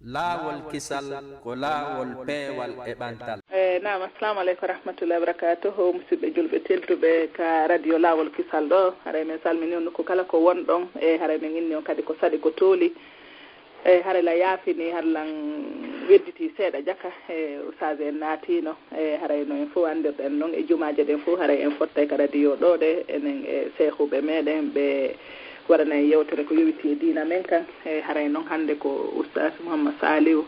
laawol kisal ko laawol peewal e ɓantal. Naam, assalamu aleykum rahmatullahi wa barakatuhu musidɓe julɓe teltuɓe ka radio laawol kisal ɗo. haray min salmini on ko kala ko won ɗon e haray min inni on kadi ko saɗi ko tooli e haray la yaafini harlan wedditi seeɗa jaka e usage en naatino e haray no en fof andirɗen noon e jumaje ɗen fof haray en fottay ka radio ɗo ɗe enen e seehuɓe meɗen ɓe waɗana en yewtere ko yowiti e diina men kan e haray noon hannde ko oustage Mouhammad Saliou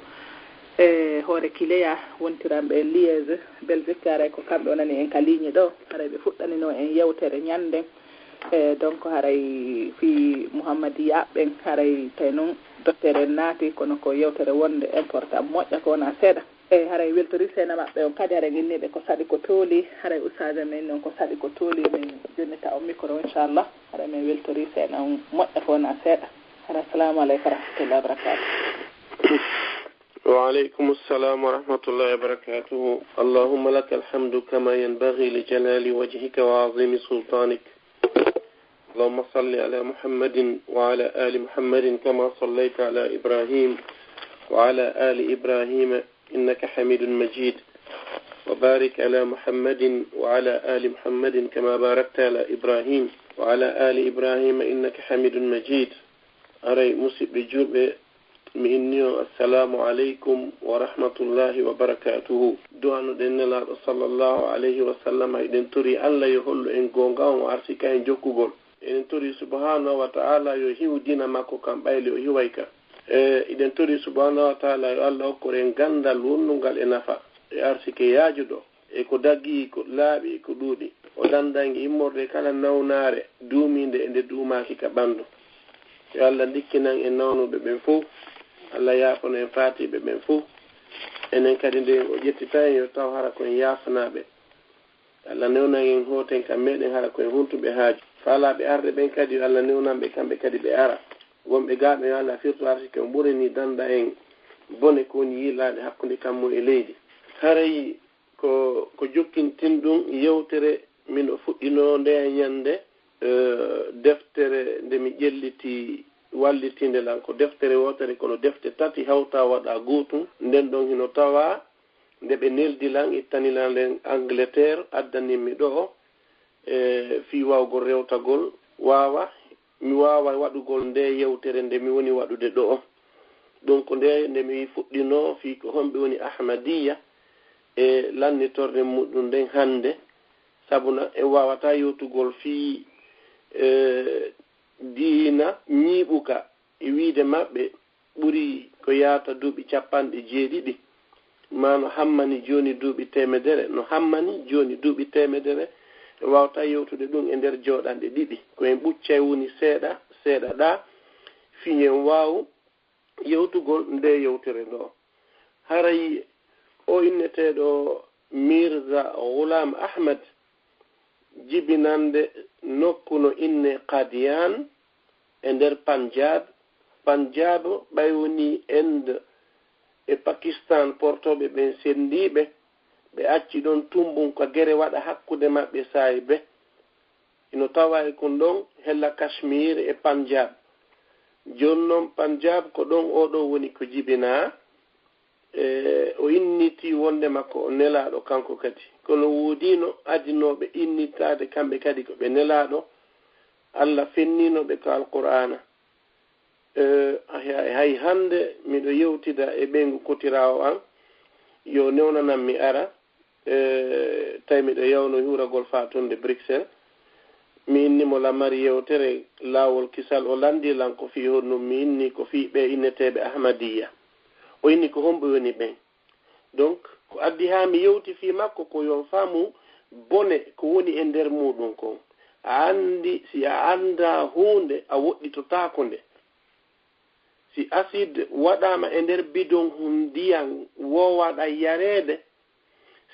e hoore Kileya wontiranɓe en liége Belgique haray ko kamɓe onani en ka ligne ɗo haray ɓe fuɗɗanino en yewtere ñande e donc haray fi Mouhammadi yaɓɓen haray tawi noon docteur en naati kono ko yewtere wonde important moƴƴa ko wona seeɗa e haray weltori seena maɓɓe on kadi haray ginniɓe ko saɗi ko tooli haray usage men noon ko saɗi ko tooli min jonnita o micro inchallah haray min weltori seena on moƴƴa ko wona seeɗa haray assalamu aleykum warahmatullahi wabarakatuh. وعليكم السلام ورحمة الله وبركاته. اللهم لك الحمد كما ينبغي لجلال وجهك وعظيم سلطانك. اللهم صل على محمد وعلى آل محمد كما صليت على إبراهيم وعلى آل إبراهيم إنك حميد مجيد. وبارك على محمد وعلى آل محمد كما باركت على إبراهيم وعلى آل إبراهيم إنك حميد مجيد. أري مسيب بجوب مئنيو السلام عليكم ورحمة الله وبركاته. دوانو دين الله صلى الله عليه وسلم إذن تري الله يهل إن غونغان وعرسكا إن جوكوغول إذن تري سبحانه وتعالى يهيو دينا ماكو كان بايلي ويهويكا إذن تري سبحانه وتعالى الله كورين غاندا لونغال إنافا arsike yaajuɗo e ko daggi ko laaɓi ko ɗuuɗi o dandangi immorde kala nawnare duuminde e nde duumaki ka ɓanndu yo Allah dikkinan en nawnuɓe ɓen fof Allah yaafono en faatiɓe ɓen fof enen kadi nde o ƴettita en yo taw hara koyen yaafanaɓe Allah newnan en hooten kam meɗen hara koyen huntuɓe haaju faalaɓe arde ɓen kadi yo Allah newnanɓe kamɓe kadi ɓe ara wonɓe gaaɓe yo Allah firtu arsike o ɓurini danda en bone ko woni yiilade hakkude kammu e leydi. haray ko jokkintin ɗum yewtere min o fuɗɗino nde ñande deftere nde mi ƴelliti wallitinde lan ko deftere wotere kono defte tati hawta waɗa gootum nden ɗon hino tawa nde ɓe neldilan ittanilan len Angleterre addanimmi ɗo fi wawgol rewtagol mi wawa waɗugol nde yewtere nde mi woni waɗude ɗo donc nde mi fuɗɗino fi ko homɓe woni Ahmadiyya e lannitorde muɗum nden hannde sabuna e wawata yewtugol fii diina ñiiɓuka e wiide maɓɓe ɓuri ko yaata duuɓi 70 mano hammani joni duuɓi 100 no hammani joni duuɓi 100 e wawata yewtude ɗum e nder jooɗanɗe ɗiɗi koyen ɓuccay woni seeɗa ɗa fiyen waaw yewtugol nde yewtere ndo haray o inneteɗo Mirza Ghulam Ahmad jibinande nokku no inne Qadian e nder Panjab ɓay woni Inde e Pakistan portoɓe ɓen sendiɓe ɓe acci ɗon tumbum ko gere waɗa hakkude maɓɓe saaybe ino tawa e kon ɗon hella Kashmir e Panjab joni noon Panjab ko ɗon oɗo woni ko jibina o inniti wonde makko o nelaɗo kanko kadi kono woodino adinoɓe innitade kamɓe kadi ko ɓe nelaɗo Allah fenninoɓe ko alqur'ana hay hande miɗo yewtida e ɓeygu kotirawo an yo newnanan mi ara tawi miɗo yawno huragol fatonde Bruxelles mi innimo lamari yewtere laawol kisal o landilan ko fi honnum mi inni ko fi ɓe inneteɓe Ahmadiyya o inni ko homɓe woni ɓen donc ko addi ha mi yewti fi makko ko yon faamu bone ko woni e nder muɗum kon a andi si a anda hunde a woɗɗitotako nde si acide waɗama e nder bidon ndiyam wowaɗa yarede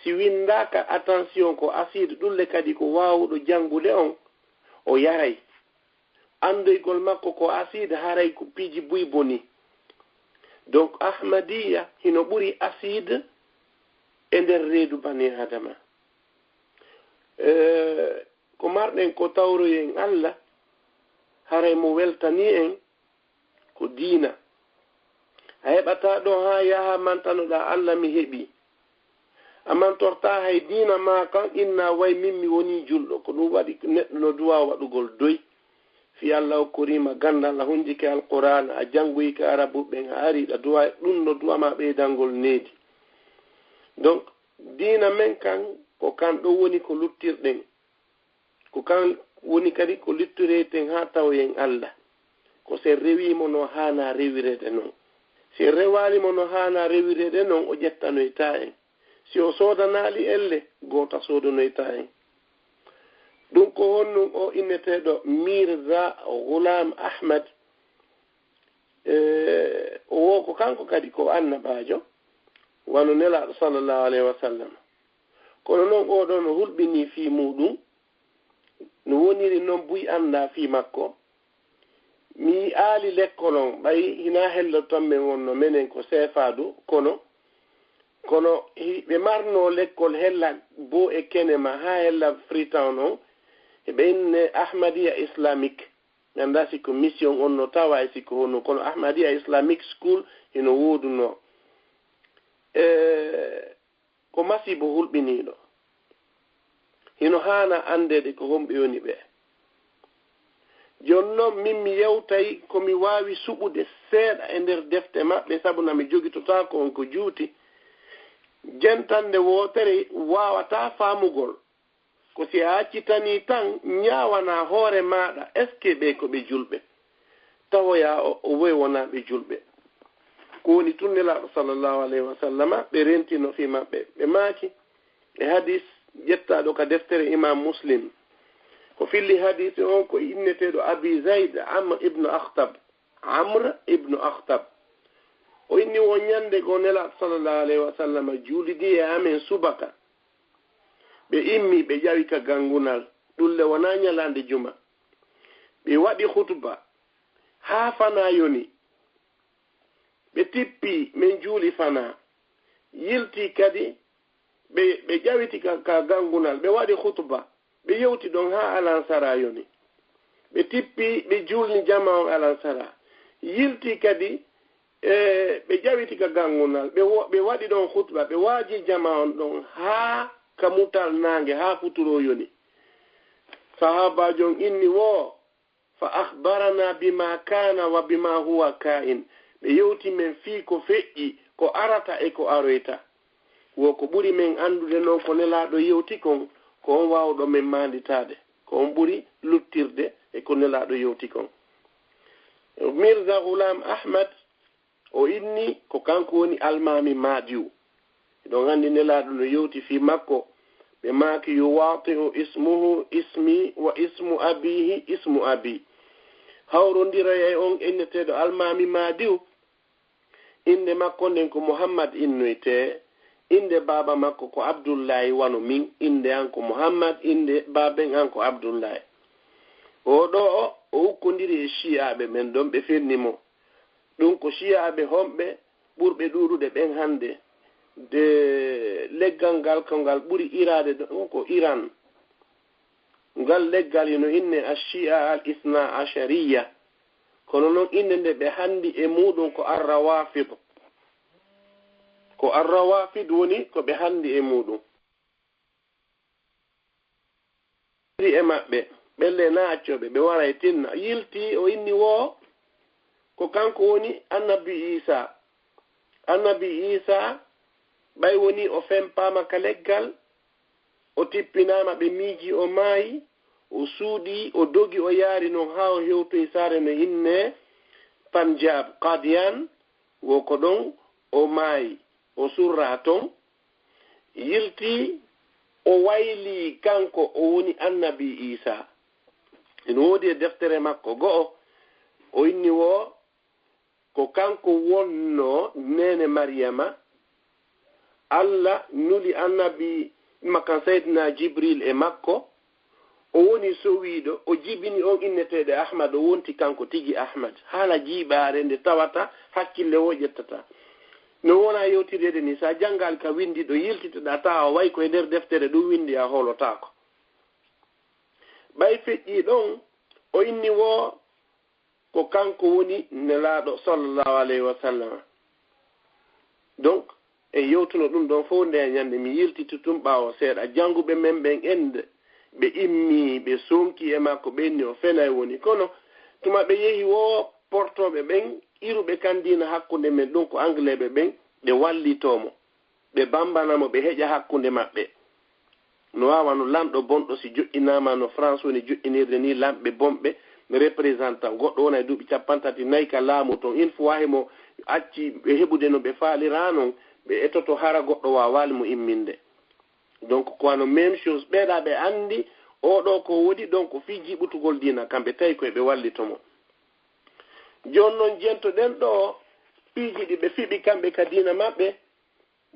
si windaka attention ko acide ɗulle kadi ko wawuɗo jangude on o yaray andoygol makko ko acide haray ko piiji buy boni donc Ahmadiyya hino ɓuri acide e nder reedu bani adama ko marɗen ko tawroyen Allah haray mo weltani en ko diina a heɓata ɗo ha yaha mantanoɗa Allah mi heɓi aman torta hay dina ma kan inna way min mi woni julɗo ko ɗum waɗi neɗɗo no duwa waɗugol doy fi Allah o korima gandal a hunjike alquran a jangoyke arabu ɓen a ariɗa duwa ɗum no duwama ɓeydangol needi donc dina men kan ko kan ɗo woni ko luttirɗen ko kan woni kadi ko luttireten ha tawoyen Allah ko se rewimo no hana rewirede noon si rewalimo no hana rewirede noon o ƴettanoyta en si o soodanaali elle goota soodanoyta en ɗum ko honnum o inneteɗo Mirza Ghulam Ahmad o wo ko kanko kadi ko annabajo wano nelaɗo sallllahu alayhi wa sallam kono noon oɗo no hulɓini fii muɗum no woniri noon buy anda fii makko mi aali lekkol on ɓay hina helloton men wonno menen ko seefadu kono ɓe marno lekkol hella bo e kenema ha hella Freetown on eɓe inne Ahmadiyya Islamique ganda sikko mission on no tawa e sikko honno kono Ahmadiyya Islamic School hino woduno ko masibo hulɓiniɗo hino hana andede ko homɓe woni ɓe jonnon min mi yewtay komi wawi suɓude seeɗa e nder defte maɓɓe sabu nami jogitota ko on ko juuti jentande wotere wawata faamugol ko si a accitani tan ñawana hoore maɗa est ce que ɓe ko ɓe julɓe tawoya o woy wona ɓe julɓe ko woni tunnelaɗo sallllahu alayhi wa sallama ɓe rentino fi maɓɓe ɓe maaki e hadis ƴettaɗo ka deftere imam Muslim ko filli hadisi on ko inneteɗo Abi Zayd Amr ibnu Akhtab o inni won ñande go nelaɗo sallllahu alayhi wa sallam juulidi e amen subaka ɓe immi ɓe ƴawi ka gangunal ɗulle wona ñalande juma ɓe waɗi khutba ha fana yoni ɓe tippi min juuli fana yilti kadi ɓe ƴawiti ka gangunal ɓe waɗi khutba ɓe yewti ɗon ha alansara yoni ɓe tippi ɓe julni jama on alansara yilti kadi ɓe ƴawiti ka gangunal ɓe waɗi ɗon khutba ɓe waaji jama on ɗon ha ka mutal nange ha futuro yoni sahabajon inni wo fa akhbarana bima kana wa bima huwa kain ɓe yewti men fii ko feƴƴi ko arata e ko aroyta wo ko ɓuri men andude noon ko nelaɗo yewti kon ko on wawɗo men manditade ko on ɓuri luttirde e ko nelaɗo yewti kon Mirza Ghulam Ahmad o inni ko kanko woni almami Madiw ɗon andi nelaɗo no yewti fi makko ɓe maaki yuwati'u ismuhu ismi wa ismu abihi ismu abi hawrondira e on inneteɗo almami Madiw inde makko nden ko Muhammad innoyte inde baba makko ko Abdullahi wano min inde an ko Muhammad inde baben an ko Abdullahi oɗo o ukkondiri e shi'aɓe men ɗon ɓe fennimo ɗum ko shi'aɓe homɓe ɓurɓe ɗuɗuɗe ɓen hande de leggal ngal ko ngal ɓuri irade ɗon ko Iran ngal leggal hino inne ashia al isna ashariya kono noon inde nde ɓe handi e muɗum ko arrawafid woni ko ɓe handi e muɗum e maɓɓe ɓelle naacoɓe ɓe wara e tinna yilti o inni wo ko kanko woni annabi Isa ɓay woni o fempama ka leggal o tippinama ɓe miiji o maayi o suuɗi o dogi o yaari noon ha o hewtoy saare no inne Panjab Qadian wo ko ɗon o maayi o surra ton yilti o wayli kanko o woni annabi Isa ene woodi e deftere makko go'o o inni wo ko kanko wonno nene Maryama Allah nuli annabi makkan Seydina Jibril e makko o woni sowiiɗo o jibini on inneteɗe Ahmad o wonti kanko tigi Ahmad haala jiiɓaare nde tawata hakkille o ƴettata no wona yewtirede ni sa janngal ka windi ɗo yiltiteɗa tawa way koye nder deftere ɗum windi a holotako ɓay feƴƴi ɗon o inni wo ko kanko woni nelaaɗo sallallahu alayhi wa sallam donc e yewtuno ɗum ɗon fof nde ñande mi yiltiti tum ɓaawo seeɗa jannguɓe men ɓen ende ɓe immi ɓe sonki e makko ɓenni o fenay woni kono tuma ɓe yehi wo portoɓe ɓen iruɓe kandina hakkunde men ɗum ko anglais ɓe ɓen ɓe wallitomo ɓe bambanamo ɓe heƴa hakkunde maɓɓe no wawa no lamɗo bonɗo si joƴƴinama no france woni joƴƴinirde ni lamɓe bonɓe représentant goɗɗo wona e duuɓi 34 ka laamu toon une fois hemo acci ɓe heɓude no ɓe faalira noon ɓe etoto hara goɗɗo wawali mo imminde donc ko wano même chose ɓeeɗa ɓe andi oɗo ko woɗi donc fi jiɓutugol dina kamɓe tawi koye ɓe wallitomo joni noon jentoɗen ɗo piiji ɗi ɓe fiɓi kamɓe ka dina maɓɓe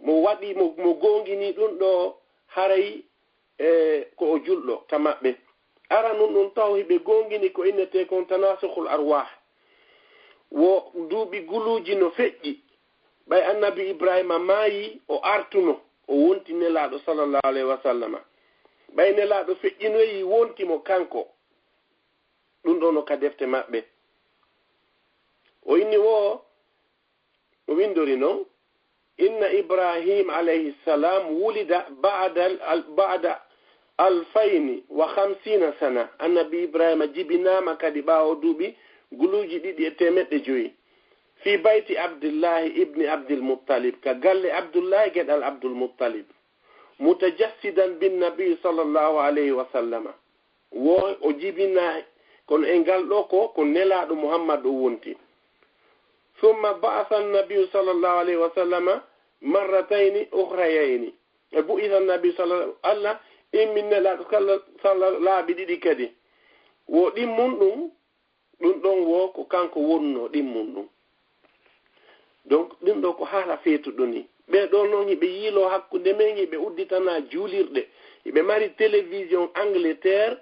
mo waɗi mo gongini ɗum ɗo haray ko o julɗo ka maɓɓe ara nun ɗum taw hiɓe gongini ko innete kon tanasukhul arwah wo duuɓi guluuji no feƴƴi ɓay annabi ibrahima maayi o artuno o wonti nelaaɗo sallallahu alayhi wa sallama ɓay nelaaɗo feƴƴinoyi wontimo kanko ɗum ɗo no ka defte maɓɓe o inni o windori noon inna ibrahim alayhi salam wulida ba'da 2050 sana annabi ibrahima jibinama kadi ɓaawo duuɓi guluuji 250 fi bayti abdillahi ibni abdilmuttalib ka galle abdoullahi geɗal abdoulmuttalib mutajassidan binnabi sallllahu alayhi wa sallama wo o jibina kono e ngal ɗo ko nelaɗo muhammad o wonti summa ba'atha annabiyu sallllahu alayhi wa sallama marratayni uhrayayni e bu'itha annabi allah immin nelaɗo sallah laaɓi ɗiɗi kadi wo ɗimmun ɗum ɗon wo ko kanko wonno ɗimmun ɗum donc ɗum ɗo ko haala feetuɗo ni ɓeɗo noon hiɓe yiilo hakkunde men hiɓe udditana juulirɗe hiɓe mari télévision angleterre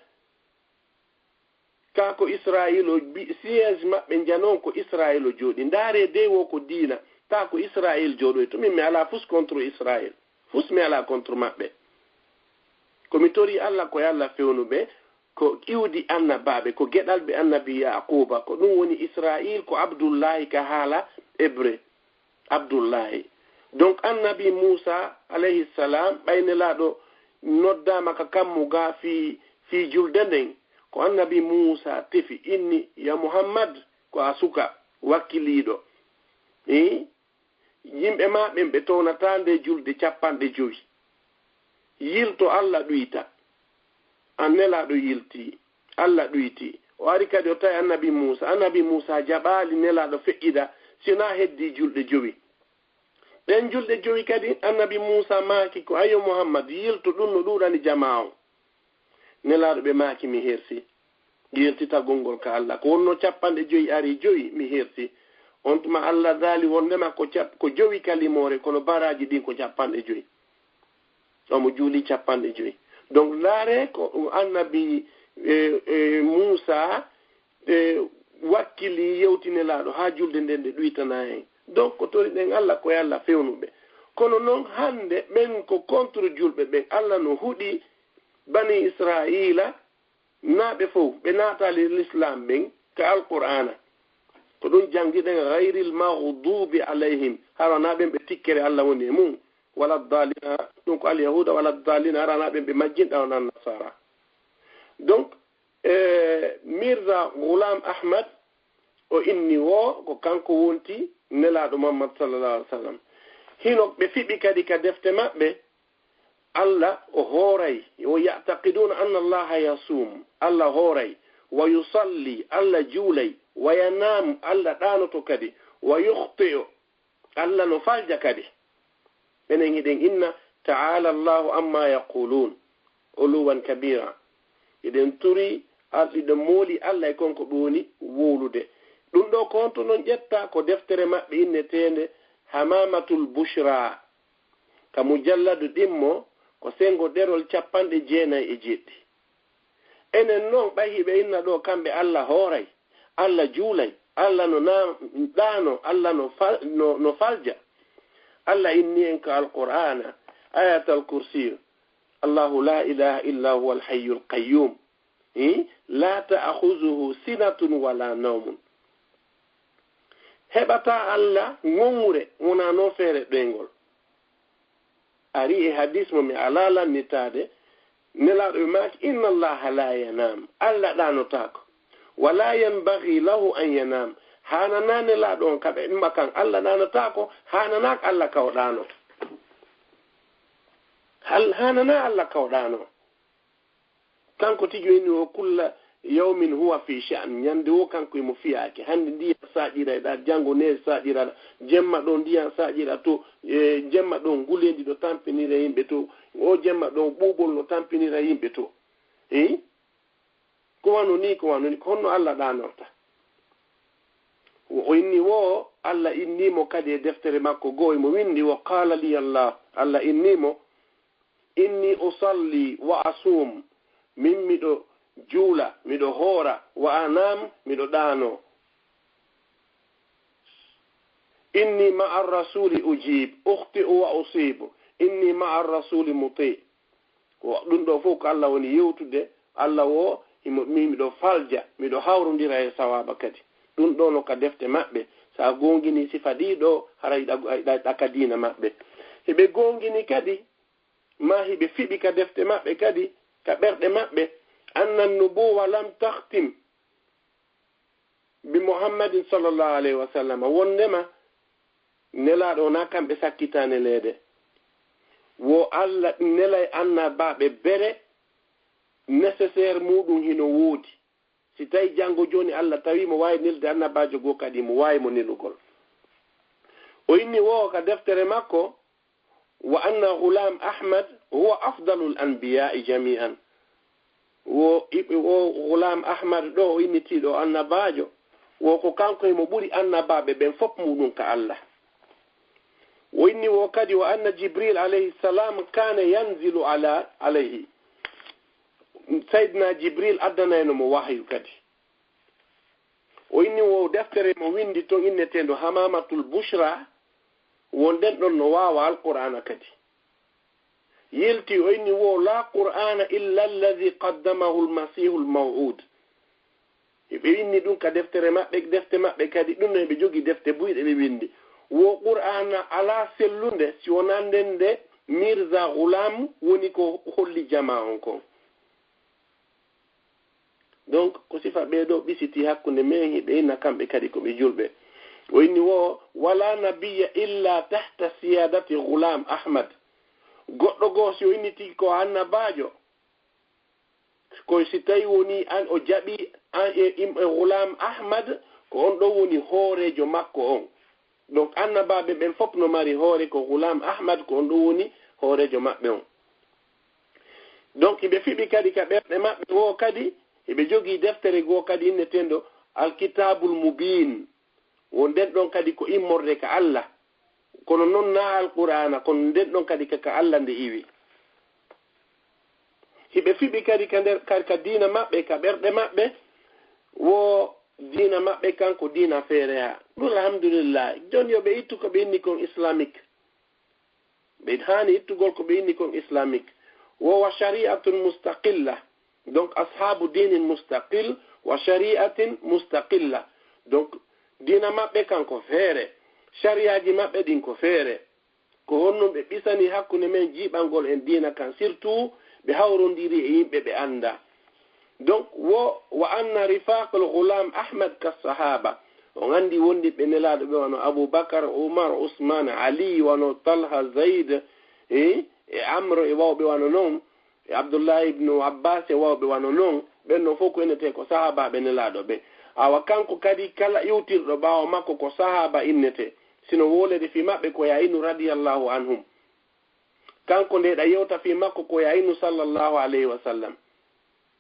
ka ko israil o siège maɓɓe janon ko israil o jooɗi ndaare de wo ko diina ta ko israil jooɗoy to min mi ala fus contre israil fus mi ala contre maɓɓe komi tori allah koye allah fewnuɓe ko iwdi annabaɓe ko geɗalɓe annabi yaquba ko ɗum woni israil ko abdoullahi ka haala hébreu abdoullahi donc annabi moussa alayhi salam ɓaynelaɗo noddama ka kammuga fi julde nden ko annabi moussa tefi inni ya muhammad ko a suka wakkiliɗo yimɓe ma ɓen ɓe townata nde julde 50 yilto allah ɗuyta an nelaɗo yilti allah ɗuyti o ari kadi o tawi annabi moussa jaɓali nelaɗo feƴƴida sina heddi julɗe 5 ɗen julɗe 5 kadi annabi moussa maaki ko ayo muhammad yilto ɗum no ɗuɗani jama o nelaɗo ɓe maaki mi hersi yiltita gongol ka allah ko wonno 50 ari 5 mi hersi on tuma allah daali wondema ko 5 kalimore kono baraji ɗin ko 50 omo juuli 50 donc laare ko annabi moussa wakkili yewtinelaɗo ha julde nden nde ɗuytana hen donc ko tori ɗen allah koye allah fewnuɓe kono noon hande ɓen ko contre julɓe ɓen allah no huuɗi bani israila naaɓe fof ɓe naatali l'islam ɓen ka alqur'ana ko ɗum jangguiɗen gayril maghdubi alayhim haranaɓen ɓe tikkere allah woni e mum wala dalina ɗum ko alyahuda wala dalina haranaɓen ɓe majjinɗa onan nasara donc mirza goulam ahmad o inni wo ko kanko wonti nelaɗo muhammad sallallahu alaihi wa sallam hino ɓe fiɓi kadi ka defte maɓɓe allah o hooray o yataqiduna anna allaha yasum allah hooray wa yusalli allah juulay wa yanam allah ɗanoto kadi wa yuhti'u allah no falja kadi enen hiɗen inna ta'ala allahu amma yaqulun uluwan kabira eɗen turi ɗiɗo mooli allah e konko ɓooni wowlude ɗum ɗo ko honto noon ƴetta ko deftere maɓɓe innetende hamamatul bushra ka mujalladu ɗimmo ko sengo ɗerol 97 enen noon ɓahiɓe inna ɗo kamɓe allah hooray allah juulay allah no ɗano allah no falja allah inni en ko alqur'ana ayatal kursiyu allahu la ilaha illa huwa alhayyu alqayyum la ta'khuzuhu sinatun wala nawmun heɓata Allah ŋoŋŋure wona noon feere ɗoygol ari e hadis mo mi ala lannitaade nelaaɗo ɓe maaki inna allaha la yanam Allah ɗanotaako wala yanbaghi lahu an yanam hanana nelaaɗo on kaɓe ɗumba kan Allah ɗanotaako hananaak Allah kawɗaano hanana Allah kawɗaano kanko tigi woni o kulla yawmin huwa fi sha'n nyande wo kanko imo fiyaake hande ndiyan saƴirayɗa janngo ne saƴiraɗa jemma ɗo ndiyan saƴira to jemma ɗo ngulendi ɗo tampinira yimɓe to o jemma ɗo ɓuuɓol no tampinira yimɓe to ko wano ni ko honno Allah ɗanorta o inni wo Allah innimo kadi e deftere makko goo imo windi wa qala li Allah innimo inni usalli wa asum min miɗo juula miɗo hoora wa anam miɗo ɗaano inni ma'a rasuli ujib ukhti'u wa usibu inni ma'a rasuli muti ɗum ɗo fof ko Allah woni yewtude Allah wo miɗo falja miɗo hawrondira e sawaba kadi ɗum ɗo no ka defte maɓɓe sa gongini sifa ɗiɗo hara ɗaka diina maɓɓe heɓe gongini kadi ma heɓe fiɓi ka defte maɓɓe kadi ka ɓerɗe maɓɓe أن النبوة لم تختم بمحمد صلى الله عليه وسلم ونما نلا دونا كم بسكتان ليده wo Allah nelay annabaɓe bere nécessaire muɗum hino woodi si tawi janngo joni Allah tawi mo wawi nelde annabajo goo kadi mo wawi mo nelugol o inni wo ka deftere makko wa anna ghulam ahmad huwa afdalul anbiya'i jami'an wo ghulam ahmad ɗo o innitiɗo annabajo wo ko kanko mo ɓuri annabaɓe ɓen fof muɗum ka Allah o inni wo kadi wa anna jibril alayhi salam kana yanzilu alayhi sayyidina jibril addanayno mo wahyu kadi o inni wo deftere mo windi ton innetendo hamamatul bushra wonden ɗon no wawa alqur'ana kadi yelti o inni wo la qur'ana illa alladhi qaddamahu almasihu almaw'ud ɓe inni ɗum ka deftere maɓɓe kadi ɗum no ɓe jogi defte buyɗe ɓe windi wo qur'ana ala sellunde si wonanden nde mirza ghulam woni ko holli jama on kon donc ko sifa ɓeeɗo ɓisiti hakkunde men hiɓe inna kamɓe kadi ko ɓe julɓe o inni wo wala nabiya illa tahta siyadati ghulam ahmad goɗɗo goo si o inni tigi ko annabajo ko si tawi woni an o jaɓi an e ghulam ahmad ko on ɗo woni hoorejo makko on donc annabaɓe ɓen fof no mari hoore ko ghulam ahmad ko on ɗo woni hoorejo maɓɓe on donc ɓe fiɓi kadi ka ɓerɗe maɓɓe wo kadi eɓe jogii deftere goo kadi innetendo alkitabul mubin won nden ɗon kadi ko immorde ka Allah kono noon na alqur'ana kono nden ɗon kadi ka Allah nde iwi hiɓe fiɓi kadi ka nder ka diina maɓɓe ka ɓerɗe maɓɓe wo diina maɓɓe kanko diina feere ha ɗum alhamdulillah joni yo ɓe ittu ko ɓe inni kon islamique ɓe hani ittugol ko ɓe inni kon islamique wo wa shari'atun mustaqilla donc ashabu dinin mustaqil wa shari'atin mustaqilla donc dina maɓɓe kanko feere shariaji maɓɓe ɗin ko feere ko honnon ɓe ɓisani hakkunde men jiiɓangol en dina kan surtout ɓe hawrondiri e yimɓe ɓe anda donc wo wa anna rifaqul ghulam ahmad ka sahaba on andi wondi ɓe nelaɗo ɓe wano aboubacar oumar ousmane ali wano talha zayd e amro e wawɓe wano noon e abdoullah ibnu abbas e wawɓe wano noon ɓenno fof ko innete ko sahabaɓe nelaɗo ɓe awa kanko kadi kala iwtirɗo ɓawo makko ko sahaba innete sino wolede fi maɓɓe ko yayinu radiyallahu anhum kanko ndeɗa yewta fi makko ko yayinu sallllahu alayhi wa sallam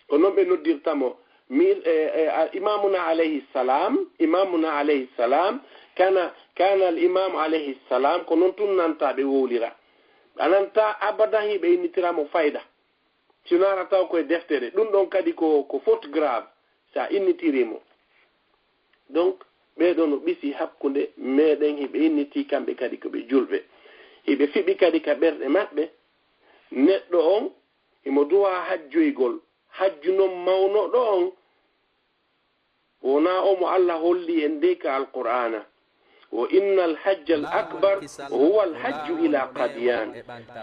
ko noon ɓe noddirtamo imamuna alayhi salam kana al imamu alayhi salam ko noon tun nanta ɓe wowlira ananta abadan hiɓe innitiramo fayda sinara taw koye deftere ɗum ɗon kadi ko faute grave sa innitirimo donc ɓeɗo no ɓisi hakkunde meɗen hiɓe inniti kamɓe kadi koɓe julɓe hiɓe fiɓi kadi ka ɓerɗe maɓɓe neɗɗo on imo duwa hajjoygol hajju noon mawnoɗo on wona omo Allah holli en nde ka alqur'ana wa innal hajja al akbar huwa al hajju ila qadiyan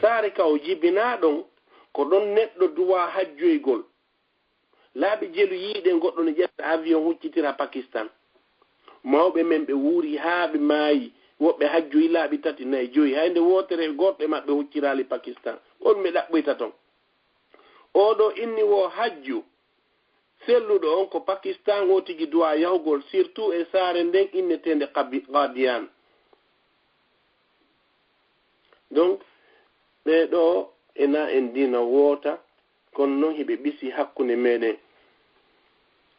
sare ka o jibina ɗon ko ɗon neɗɗo duwa hajjoygol laaɓi jelu yiiɗe goɗɗo ne ƴetta avion huccitira Pakistan mawɓe men ɓe wuuri haa ɓe maayi woɓɓe hajjoyi laaɓi 3 4 5 haynde wotere goɗɗe maɓɓe huccirali Pakistan on mi ɗaɓɓoyta ton oɗo inni wo hajju selluɗo on ko Pakistan o tigi duwa yahugol surtout e saare nden innetende Qadian donc ɓeɗo ena en dina woota kono noon hiɓe ɓisi hakkunde meɗen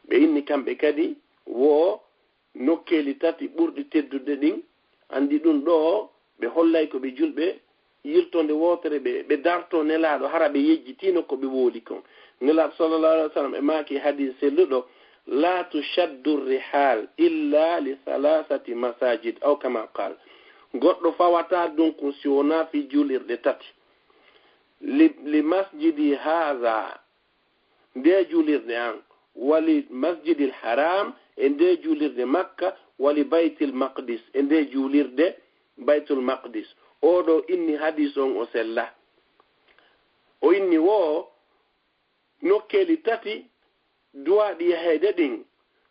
ɓe inni kamɓe kadi wo nokkeli 3 ɓurɗi teddude ɗin andi ɗum ɗo ɓe hollay ko ɓe julɓe yirtonde wotere ɓe darto nelaɗo hara ɓe yejjitino ko ɓe wooli kon nelaɗo sallallahu alaihi wa sallam e maaki hadis selluɗo la tushaddu rihal illa li 3 masajid aw kama qal goɗɗo fawata donc si wona fi julirɗe 3 li masjidi haza nde julirde an wali masjidil haram e nde julirde makka wali baytil maqdis e nde julirde baytul maqdis oɗo inni hadis on o sella o inni wo nokkeli 3 duwaɗi yahede ɗin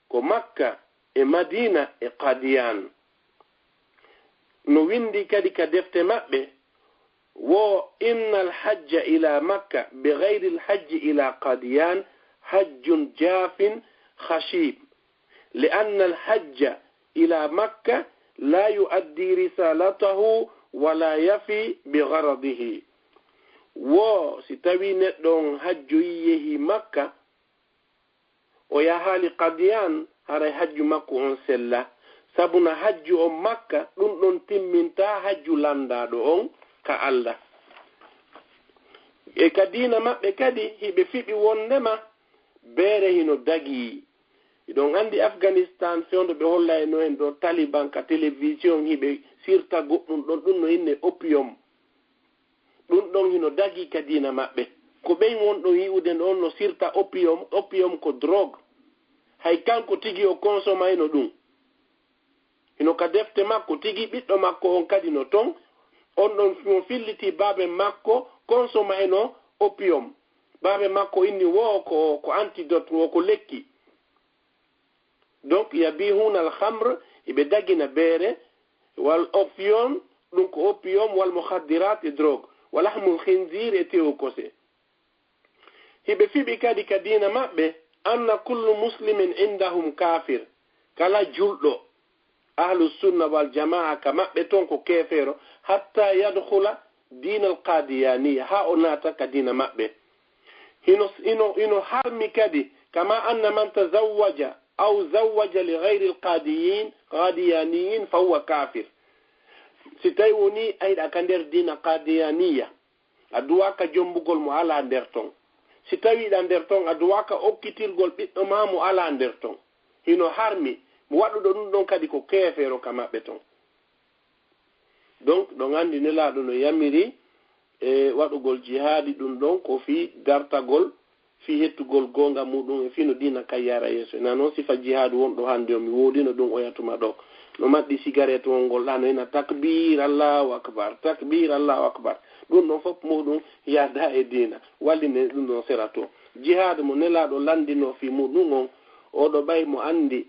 ko makka e madina e qadiyan no windi kadi ka defte maɓɓe wo inna alhajja ila makka bigayri alhajji ila qadiyan hajjun jafin khashib lianna alhajja ila makka la yuaddi risalatahu wala yafi bigaradihi wo si tawi neɗɗon hajjoyi yehi makka o yahali qadiyan haray hajju makko on sella sabuna hajju on makka ɗum ɗon timminta hajju landaɗo on ka Allah e ka diina maɓɓe kadi hiɓe fiɓi wondema beere hino dagi iɗon andi Afghanistan fewndo ɓe holla e no en ɗo Taliban ka télévision hiɓe sirta goɗɗum ɗon ɗum no inne opium ɗum ɗon hino dagi ka diina maɓɓe ko ɓen wonɗon yi'ude on no sirta opium ko drogue hay kanko tigi o consomayno ɗum hino ka defte makko tigi ɓiɗɗo makko on kadi no ton on ɗon no filliti baabe makko consomayno opium baabe makko inni wo ko antidote wo ko lekki donc yabihuna alhamre iɓe dagina beere wal opium ɗum ko opium wal muhaddirat e drogue walahmul khinzir e tewo kose hiɓe fiɓi kadi ka diina maɓɓe anna kullu muslimin indahum kafir kala julɗo ahlu sunna wal jamaa ka maɓɓe ton ko kefeero hatta yadkhula dina alqadiyaniya ha o naata ka diina maɓɓe hino harmi kadi kama anna man tazawwaja aw zawwaja li gayri alqadiyaniyin fa huwa kafir si tawi woni ayɗa ka nder dina qadiyaniya a duwaka jombugol mo ala nder ton si tawiɗa nder ton a duwaka okkitirgol ɓiɗɗo ma mo ala nder ton hino harmi mo waɗuɗo ɗum ɗon kadi ko keefeero ka maɓɓe ton donc ɗon anndi nelaaɗo no yamiri e waɗugol jihaadi ɗum ɗon ko fi dartagol fi hettugol goonga muɗum e fi no diina kay yara yeeso na noon sifa jihaadu wonɗo hannde o mi woodino ɗum o yatuma ɗo no maɗɗi cigarette won ngol ɗa no ina takbir allahu akbar ɗum ɗon fof muɗum yahda e diina walline ɗum ɗon sera to jihaadu mo nelaaɗo landino fi muɗum on oɗo ɓay mo anndi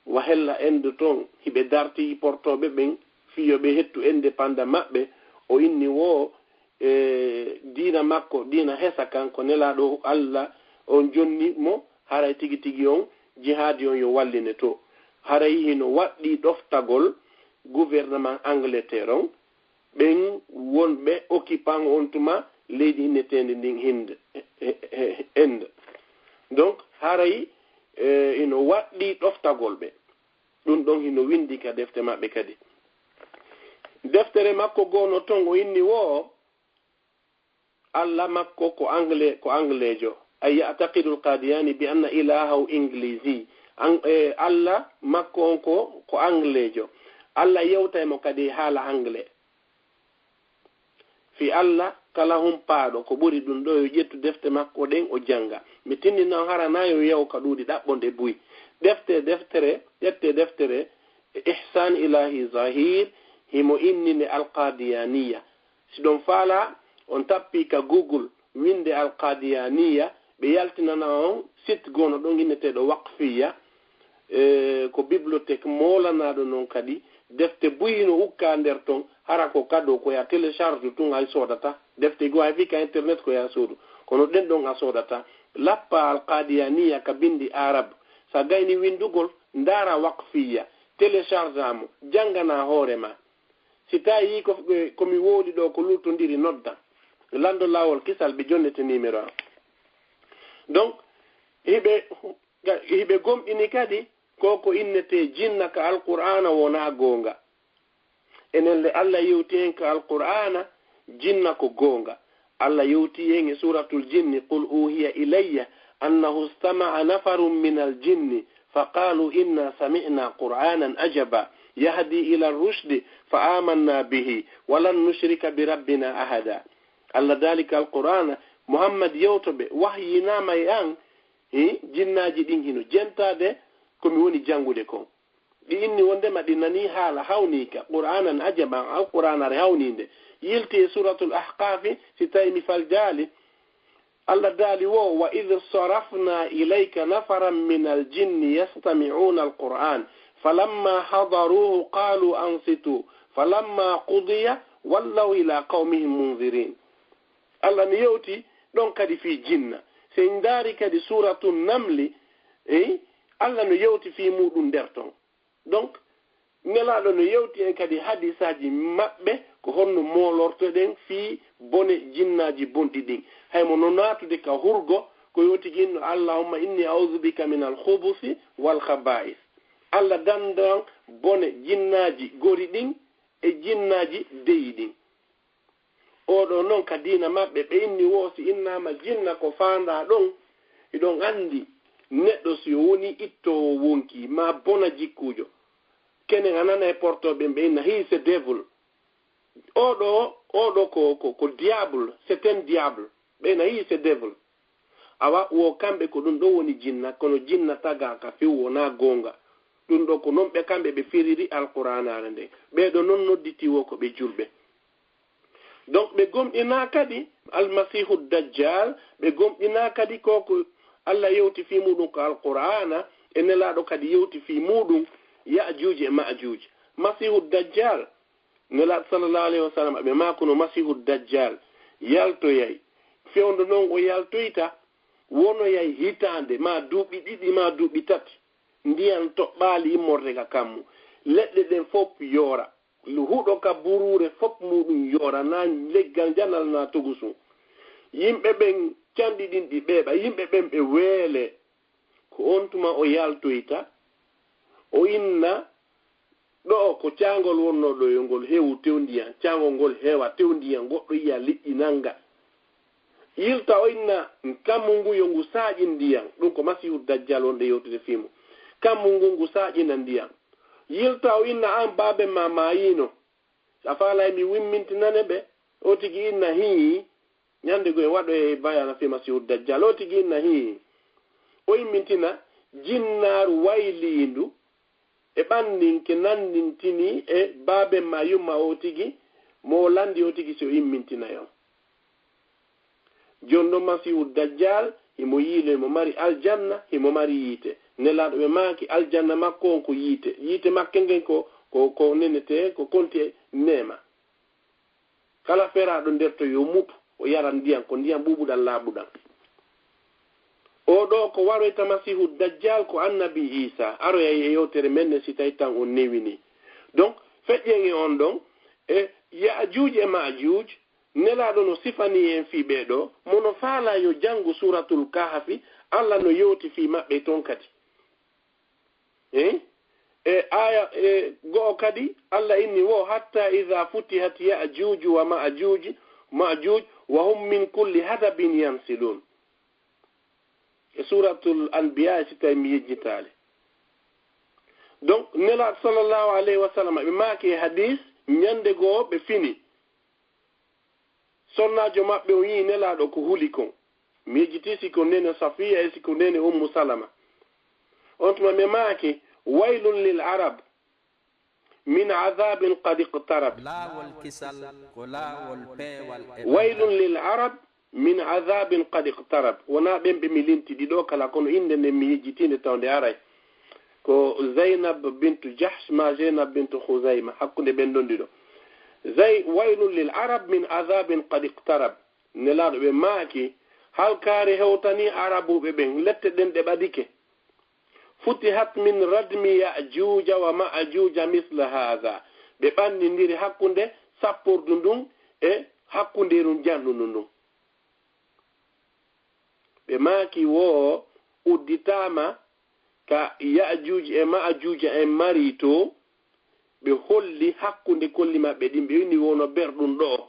wa hella ende toon hiɓe darti portoɓe ɓen fiyoɓe hettu indépendant maɓɓe o inni wo diina makko diina hesa kanko nelaɗo Allah on jonni mo haray tigi tigi on jihaadi on yo walline to haray hino waɗɗi ɗoftagol gouvernement Angleterre on ɓen wonɓe occupant on tuma leydi innetende ndin hinde donc haray hino waɗɗi ɗoftagol ɓe ɗum ɗon hino windi ka defte maɓɓe kadi deftere makko gono ton o inni wo Allah makko ko anglejo ay ya'taqidu al-qadiyani bi anna ilahahu inglisi Allah makko on ko anglejo Allah yewta mo kadi haala anglais fi Allah kala hum paɗo ko ɓuri ɗum ɗo yo ƴettu defte makko ɗen o janga mi tinni noon haranayo yew ka ɗuuɗi ɗaɓɓonde buy ƴette deftere ihsan ilahi zahir himo innine alqadiyaniya si ɗon faala on tappi ka google winde alqadiyaniya ɓe yaltinana on site gono ɗon inneteɗo waqfiya ko bibliothèque molanaɗo noon kadi defte buyino ukka nder ton hara ko kado koya télécharge tun ay sodata defte go hay fi ka internet koya soodu kono ɗen ɗon a sodata lappa alqadiyaniya ka bindi arabe sa gayni windugol ndara waqfiya télécharge amo jangana hoorema si tawi komi woodi ɗo ko lutodiri nodda lando lawol kisal ɓe jonnete numéro am donc hiɓe gomɗini kadi koko innete jinna ka alqur'ana wona gonga enen le Allah yewti hen ka alqur'ana jinna ko gonga Allah yewti hen e suratul jinni qul uhiya ilayya annahu istama'a nafarun min aljinni faqalu inna sami'na qur'anan ajaba yahdi ila ar-rushd fa amanna bihi wa lan nushrika bi rabbina ahada Allah dalika alqur'ana Muhammad yewtobe wahyinama yan jinnaji ɗin hino jentade komi woni jangude kon ɗi inni wondema ɗi nani haala hawnika qur'anan ajaban alqur'anare hawninde yilti e suratul ahqafi si tawi mi fal jaali Allah daali wo wa id sarafna ilayka nafaran min aljinni yastami'una alqur'an falamma hadaruhu qalu ansitu falamma qudiya wallaw ila qawmihim munzirin Allah mi yewti ɗon kadi fi jinna se ndaari kadi suratu namli Allah no yewti fi muɗum nder ton donc nelaɗo no yewti en kadi hadisaji maɓɓe ko honno molortoɗen fi bone jinnaji bonɗi ɗin haymo no natude ka hurgo ko yewtigi inno allahumma inni a'udhu bika min alkhubusi wal khaba'is Allah dandan bone jinnaji gori ɗin e jinnaji deyi ɗin oɗo noon ka diina maɓɓe ɓe inni woosi innama jinna ko fanda ɗon iɗon andi neɗɗo si woni ittowo wonki ma bona jikkujo kenen anana e portoɓe ɓe inna he is a devil oɗo ko diable c'est un diable ɓe na he is a devil awa wo kamɓe ko ɗum ɗo woni jinna kono jinna taga ka few wona gonga ɗum ɗo ko noon ɓe kamɓe ɓe firiri alqouranare nde ɓeɗo noon nodditiwo ko ɓe julɓe donc ɓe gomɗina kadi almasihu dajjal ɓe gomɗina kadi koko Allah yewti fi muɗum ko alqur'ana e nelaɗo kadi yewti fi muɗum ya'juj e ma'juj masihu dajjal nelaɗo sallallahu alayhi wa sallam ɓe makuno masihu dajjal yaltoyay fewndo noon o yaltoyta wonoyay hitande ma duuɓi ɗiɗi ma duuɓi tati ndiyan toɓɓaali immorde ka kammu leɗɗe ɗen fof yoora huɗo ka burure fof muɗum yoora na leggal janal na togusu yimɓe ɓen canɗi ɗin ɗi ɓeeɓa yimɓe ɓen ɓe weele ko on tuma o yaltoyta o inna ɗo ko caangol wonnoɗo yo ngol heewu tewndiyan caangol ngol heewa tewndiyan goɗɗo yiya liƴƴi nanga yilta o inna kammu ngu yo ngu saaƴi ndiyan ɗum ko masihu dajjal wonde yewtude fimu kammu ngu ngu saaƴina ndiyan yilta o inna an baabe ma mayino a faalay mi wimmintinane ɓe o tigi inna hii ñande goye waɗo e bayana fi masihu dajjal o tigi inna hii o immintina jinnaaru wayliindu e ɓandinke nandintini e baabe ma yumma o tigi mo landi o tigi si o immintinayo jonno masihu dajjal himo yiile mo mari aljanna himo mari yiite nelaɗo ɓe maaki aljanna makko on ko yiite makke ngen ko nenete ko konti nema kala feraɗo nder to yo mutu o yara ndiyan ko ndiyan ɓuɓuɗan laaɓuɗan oɗo ko waroyta masihu dajjal ko annabi isa aroyay e yewtere men si tawi tan on newini donc feƴƴen e on ɗon e ya'juj e ma'juj nelaɗo no sifani en fi ɓeɗo mono faala yo jangu suratul kahfi Allah no yewti fi maɓɓe ton kadi e aya go'o kadi Allah inni wo hatta idha futihat ya'juj wa ma'juj wa hum min kulli hadabin yansilun e suratul anbiya si tawi mi yejjitale donc nelaɗo sallallahu alayhi wa sallam ɓe maaki hadis ñande goo ɓe fini sonnajo maɓɓe o yii nelaɗo ko huli kon mi yejjiti siko nene safiya e siko nene ummu salama on tuma ɓe maaki waylun lil arab min adhabin qad iqtarab. waylun lil arab min adhabin qad iqtarab. wona ɓen mi linti ɗiɗo kala kono inde nde mi yejjitinde tawde aray ko Zainab bintu Jahsh ma Zainab bintu Khuzayma hakkunde ɓen ɗon ɗiɗo. waylun lil arab min adhabin qad iqtarab. nelaɗo ɓe maaki halkaare hewtani arabuɓe ɓen lette ɗen ɗe ɓadike. futihat min radmi yajuja wa majuja misla hadha. ɓe ɓandidiri hakkunde sappurdu ndun e hakkunderu janndudu ndun. ɓe maaki wo udditama ka yajuj e majuja en mari to ɓe holli hakkunde kolli maɓɓe ɗin ɓe wini wono berɗum ɗo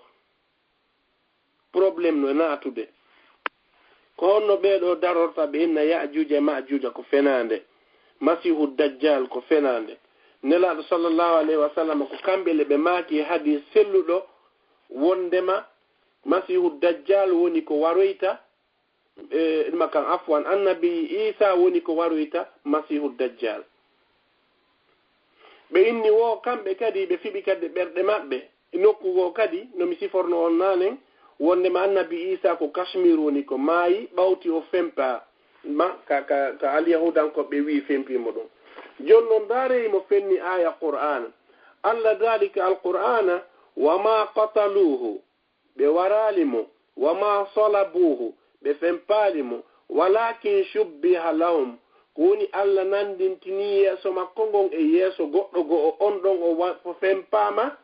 probléme no naatude ko honno ɓeeɗo darorta ɓe inna yajuja e majuja ko fenande masihu dajjal ko fenande. nelaɗo sallllahu alayhi wa sallam ko kamɓe le ɓe maaki hadi selluɗo wondema masihu dajjal woni ko waroyta makan afwan annabi Isa woni ko waroyta masihu dajjal. ɓe inni wo kamɓe kadi ɓe fiɓi kadi ɓerɗe maɓɓe nokkugo kadi no mi siforno on nanen wondema annabi Isa ko kashmir woni ko maayi ɓawti o fempa ka alyahudankoɓe wi fempimo ɗum. joni noon daareyimo fenni aya qur'ana allah dalika alqur'ana wama qataluhu ɓe waralimo wama salabuhu ɓe fempalimo walakin shubbiha lahum ko woni allah nandintini yeeso makko ngon e yeeso goɗɗo go on ɗon o fempama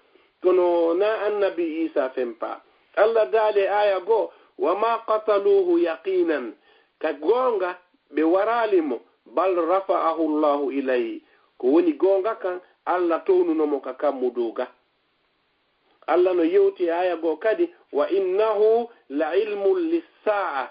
kono na annabi Isa fempa. allah daali aya goo wama qataluhu yaqinan ka goonga ɓe waralimo bal rafa'ahu llahu ilayhi ko woni goonga kan allah townunomo ka kammuduga. allah no yewti aya goo kadi wa innahu la ilmun lissa'a.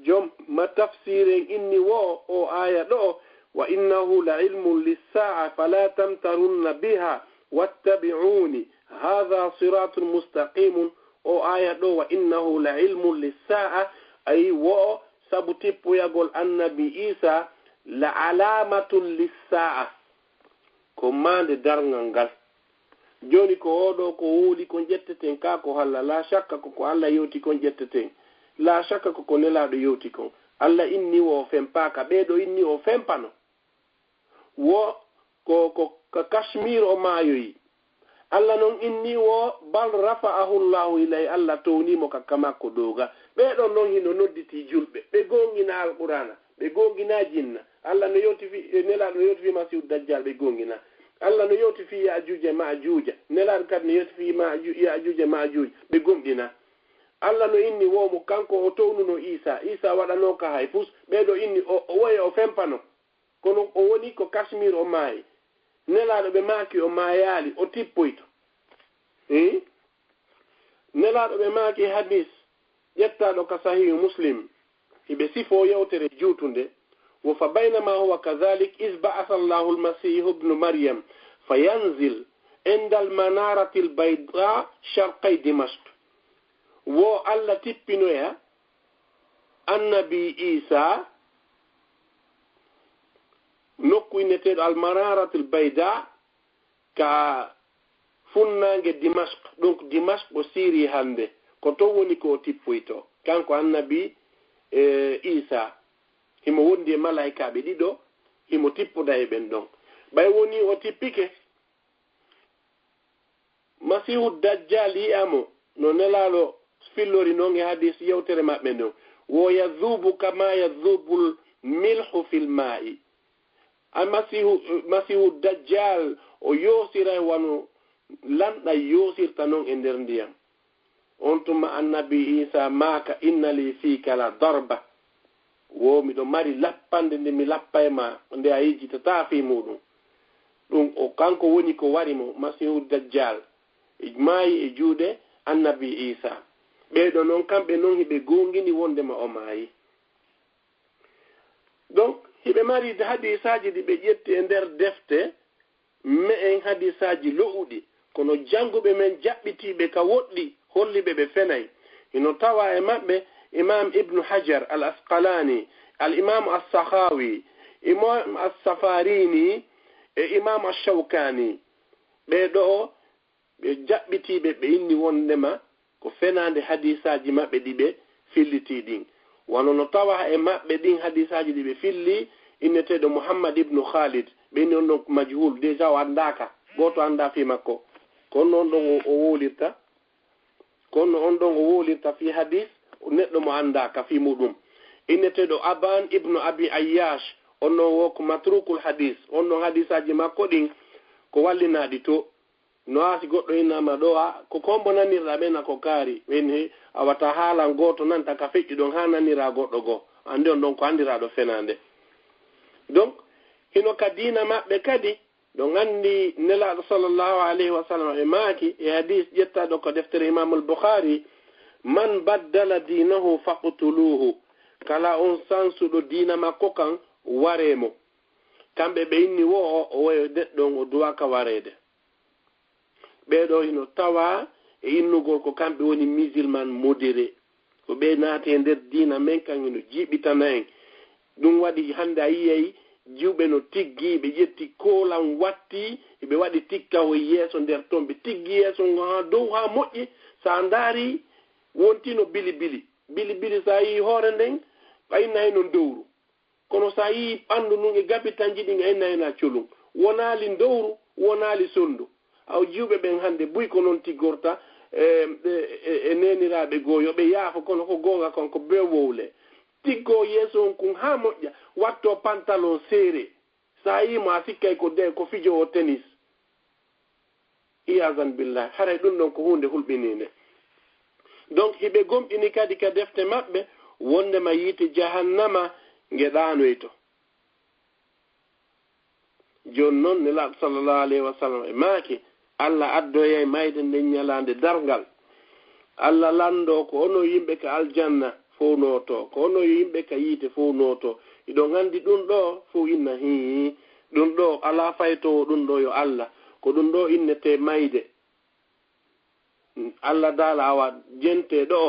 jom ma tafsiren inni wo o aya ɗo wa innahu la ilmun lissa'a fala tamtarunna biha wattabi'uni hadha siratun mustaqimun. o aya ɗo wa innahu la ilmun lissa'a ay wo sabu tippoyagol annabi Isa la alamatun lissa'a ko mande darngal ngal. joni ko oɗo ko wuuli ko jetteten ka ko halla la shakka ko allah yewti kon jetteten la shakka ko nelaɗo yewti kon. allah inni wo fempaka ɓeɗo inni o fempano wo ko kashmir o maayoyi. allah noon inni wo bal rafa'ahu llahu ilay allah townimo kakka makko doga. ɓeɗon noon hino nodditi julɓe ɓe gongina alqur'ana ɓe gongina jinna. allah no yewti fi nelaɗo no yewti fi masihu dajjal ɓe gongina. allah no yewti fi yajuja majuja nelaɗo kadi no yewti fi yajuja majuja ɓe gomɗina. allah no inni womo kanko o townuno isa waɗano ka hay fus ɓeɗo inni o woye o fempano kono o woni ko kashmir o maayi. nelaɗo ɓe maaki o maayali o tippoyto. nelaɗo ɓe maaki hadis ƴettaɗo ka sahihu muslim hiɓe sifo yewtere juutunde wo fa baynama huwa kadhalik is ba'atha allahu almasihu ibnu maryam fayanzil inda almanarati albayda sharqay dimashq. wo allah tippinoya annabi Isa nokku inneteɗo almanarati albayda ka funnange dimashq. donc dimashq o siri hande ko to woni ko tippoyto kanko annabi Isa himo wondi e malaikaɓe ɗiɗo himo tippoda e ɓen ɗon. ɓay woni o tippike masihu dajjal yiyamo no nelaɗo fillori noon e hadis yewtere maɓɓe ɗon wo yadhubu kama yadhubu milhu fil ma'i. masihu dajjal o yosira wano lanɗa yosirta noon e nder ndiyam. on tuma annabi Isa maka inna li fika la darba wo miɗo mari lappande nde mi lappa e ma nde a yejjitata fi muɗum. ɗum o kanko woni ko warimo masihu dajjal e maayi e juuɗe annabi Isa. ɓeɗo noon kamɓe noon hiɓe gongini wondema o maayi. donc hiɓe mari hadisaji ɗi ɓe ƴetti e nder defte me en hadisaji lo'uɗi kono janguɓe men jaɓɓitiɓe ka woɗɗi holliɓe ɓe fenay. ino tawa e maɓɓe imam ibnu hajar al asqalani al imam as-sakhawi imam as-safarini e imam ash-shawkani ɓeeɗo ɓe jaɓɓitiiɓe ɓe inni wondema ko fenaande hadisaji maɓɓe ɗi ɓe fillitii ɗin wono no tawa e maɓɓe ɗin hadisaji ɗi ɓe filli inneteeɗo Muhammad ibnu Khalid ɓe inni on ɗon majhul déjà o anndaaka gooto annda fi makko kono on ɗon o wolirta kono on ɗon o wolirta fi hadis neɗɗo mo anndaaka fi muɗum inneteeɗo Aban ibnu Abi Ayyash on ɗon wo ko matrukul hadis on ɗon hadisaji makko ɗin ko wallinaaɗi to no aasi goɗɗo innama ɗo a ko kombo nanirɗa ɓena ko kaari ɓen a wata haalan gooto nanta ka feƴƴi ɗon ha nanira goɗɗo goo andi on ɗon ko andiraɗo fenande donc hino ka diina maɓɓe kadi ɗon anndi nelaaɗo sallllahu alayhi wa sallam e maaki e hadis ƴettaɗo ko deftere imamul Bukhari man baddala diinahu faqtuluhu kala on sansuɗo diina makko kan waremo kamɓe ɓe inni wo o wayo deɗɗon o duwaka wareede ɓeeɗo hino tawa e innugol ko kamɓe woni musulman modéré ko ɓe naati e nder diina men kan hino jiiɓitana en ɗum waɗi hannde a yiyay jiwɓe no tiggi ɓe ƴetti koolan watti ɓe waɗi tikka o yeeso nder toon ɓe tiggi yeeso ha dow ha moƴƴi so a ndaari wontino bili so a yii hoore nden a inna heno dowru kono so a yii ɓanndu nun e gabitanji ɗin a inna hena colum wonaali dowru wonaali sonndu aw jiwɓe ɓen hannde buy ko noon tiggorta e neniraaɓe goo yo ɓe yaafo kono ko goonga kon ko be wowle tiggo yeeso on kun ha moƴƴa watto pantalon seere so a yiimo a sikkay ko de ko fijowo tennis iyasan billah haray ɗum ɗon ko hunde hulɓiniinde donc hiɓe gomɗini kadi ka defte maɓɓe wondema yiite jahannama ngeɗanoyto jooni noon nelaaɗo sallllahu alayhi wa sallam e maaki Allah addoye mayde nden ñalaande dargal Allah lando ko ono yimɓe ka aljanna fof nooto ko ono yimɓe ka yiite fof nooto iɗon anndi ɗum ɗo fof inna hi ɗum ɗo alaa faytowo ɗum ɗo yo Allah ko ɗum ɗo innete mayde Allah daala awa jente ɗo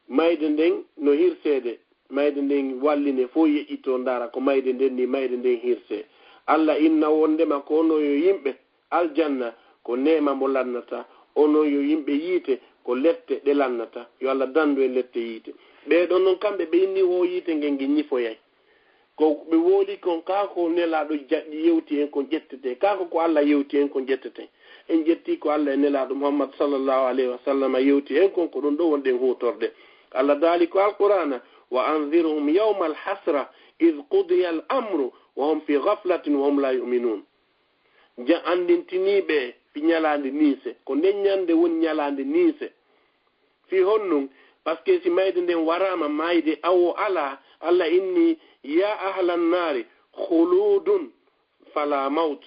mayde nden no hirseede mayde nden walline fof yeƴƴito ndaara ko mayde nden ni mayde nden hirse Allah inna wondema ko ono yo yimɓe aljanna ko nema mo lannata ono yo yimɓe yiite ko lette ɗe lannata yo Allah dandu e lette yiite ɓeeɗon noon kamɓe ɓe inni wo yiite ngel ngi ñifoyay ko ɓe wooli kon kako nelaaɗo jaɗɗi yewti en ko ƴettete kako ko Allah yewti en ko ƴettete en ƴetti ko Allah e nelaaɗo Muhammad sallllahu alayhi wa sallam yewti en kon ko ɗum ɗo wonɗen hutorde Allah daali ko alqur'ana wa anzirhum yawma alhasra id qudiya al amru wa hum fi ghaflatin wa hum la yu'minun andintiniɓe fi ñalaande niise ko nden ñande woni ñalaande niise fi honnum par ce que si mayde nden warama mayde awo ala Allah inni ya ahlan naari khuludun fala maut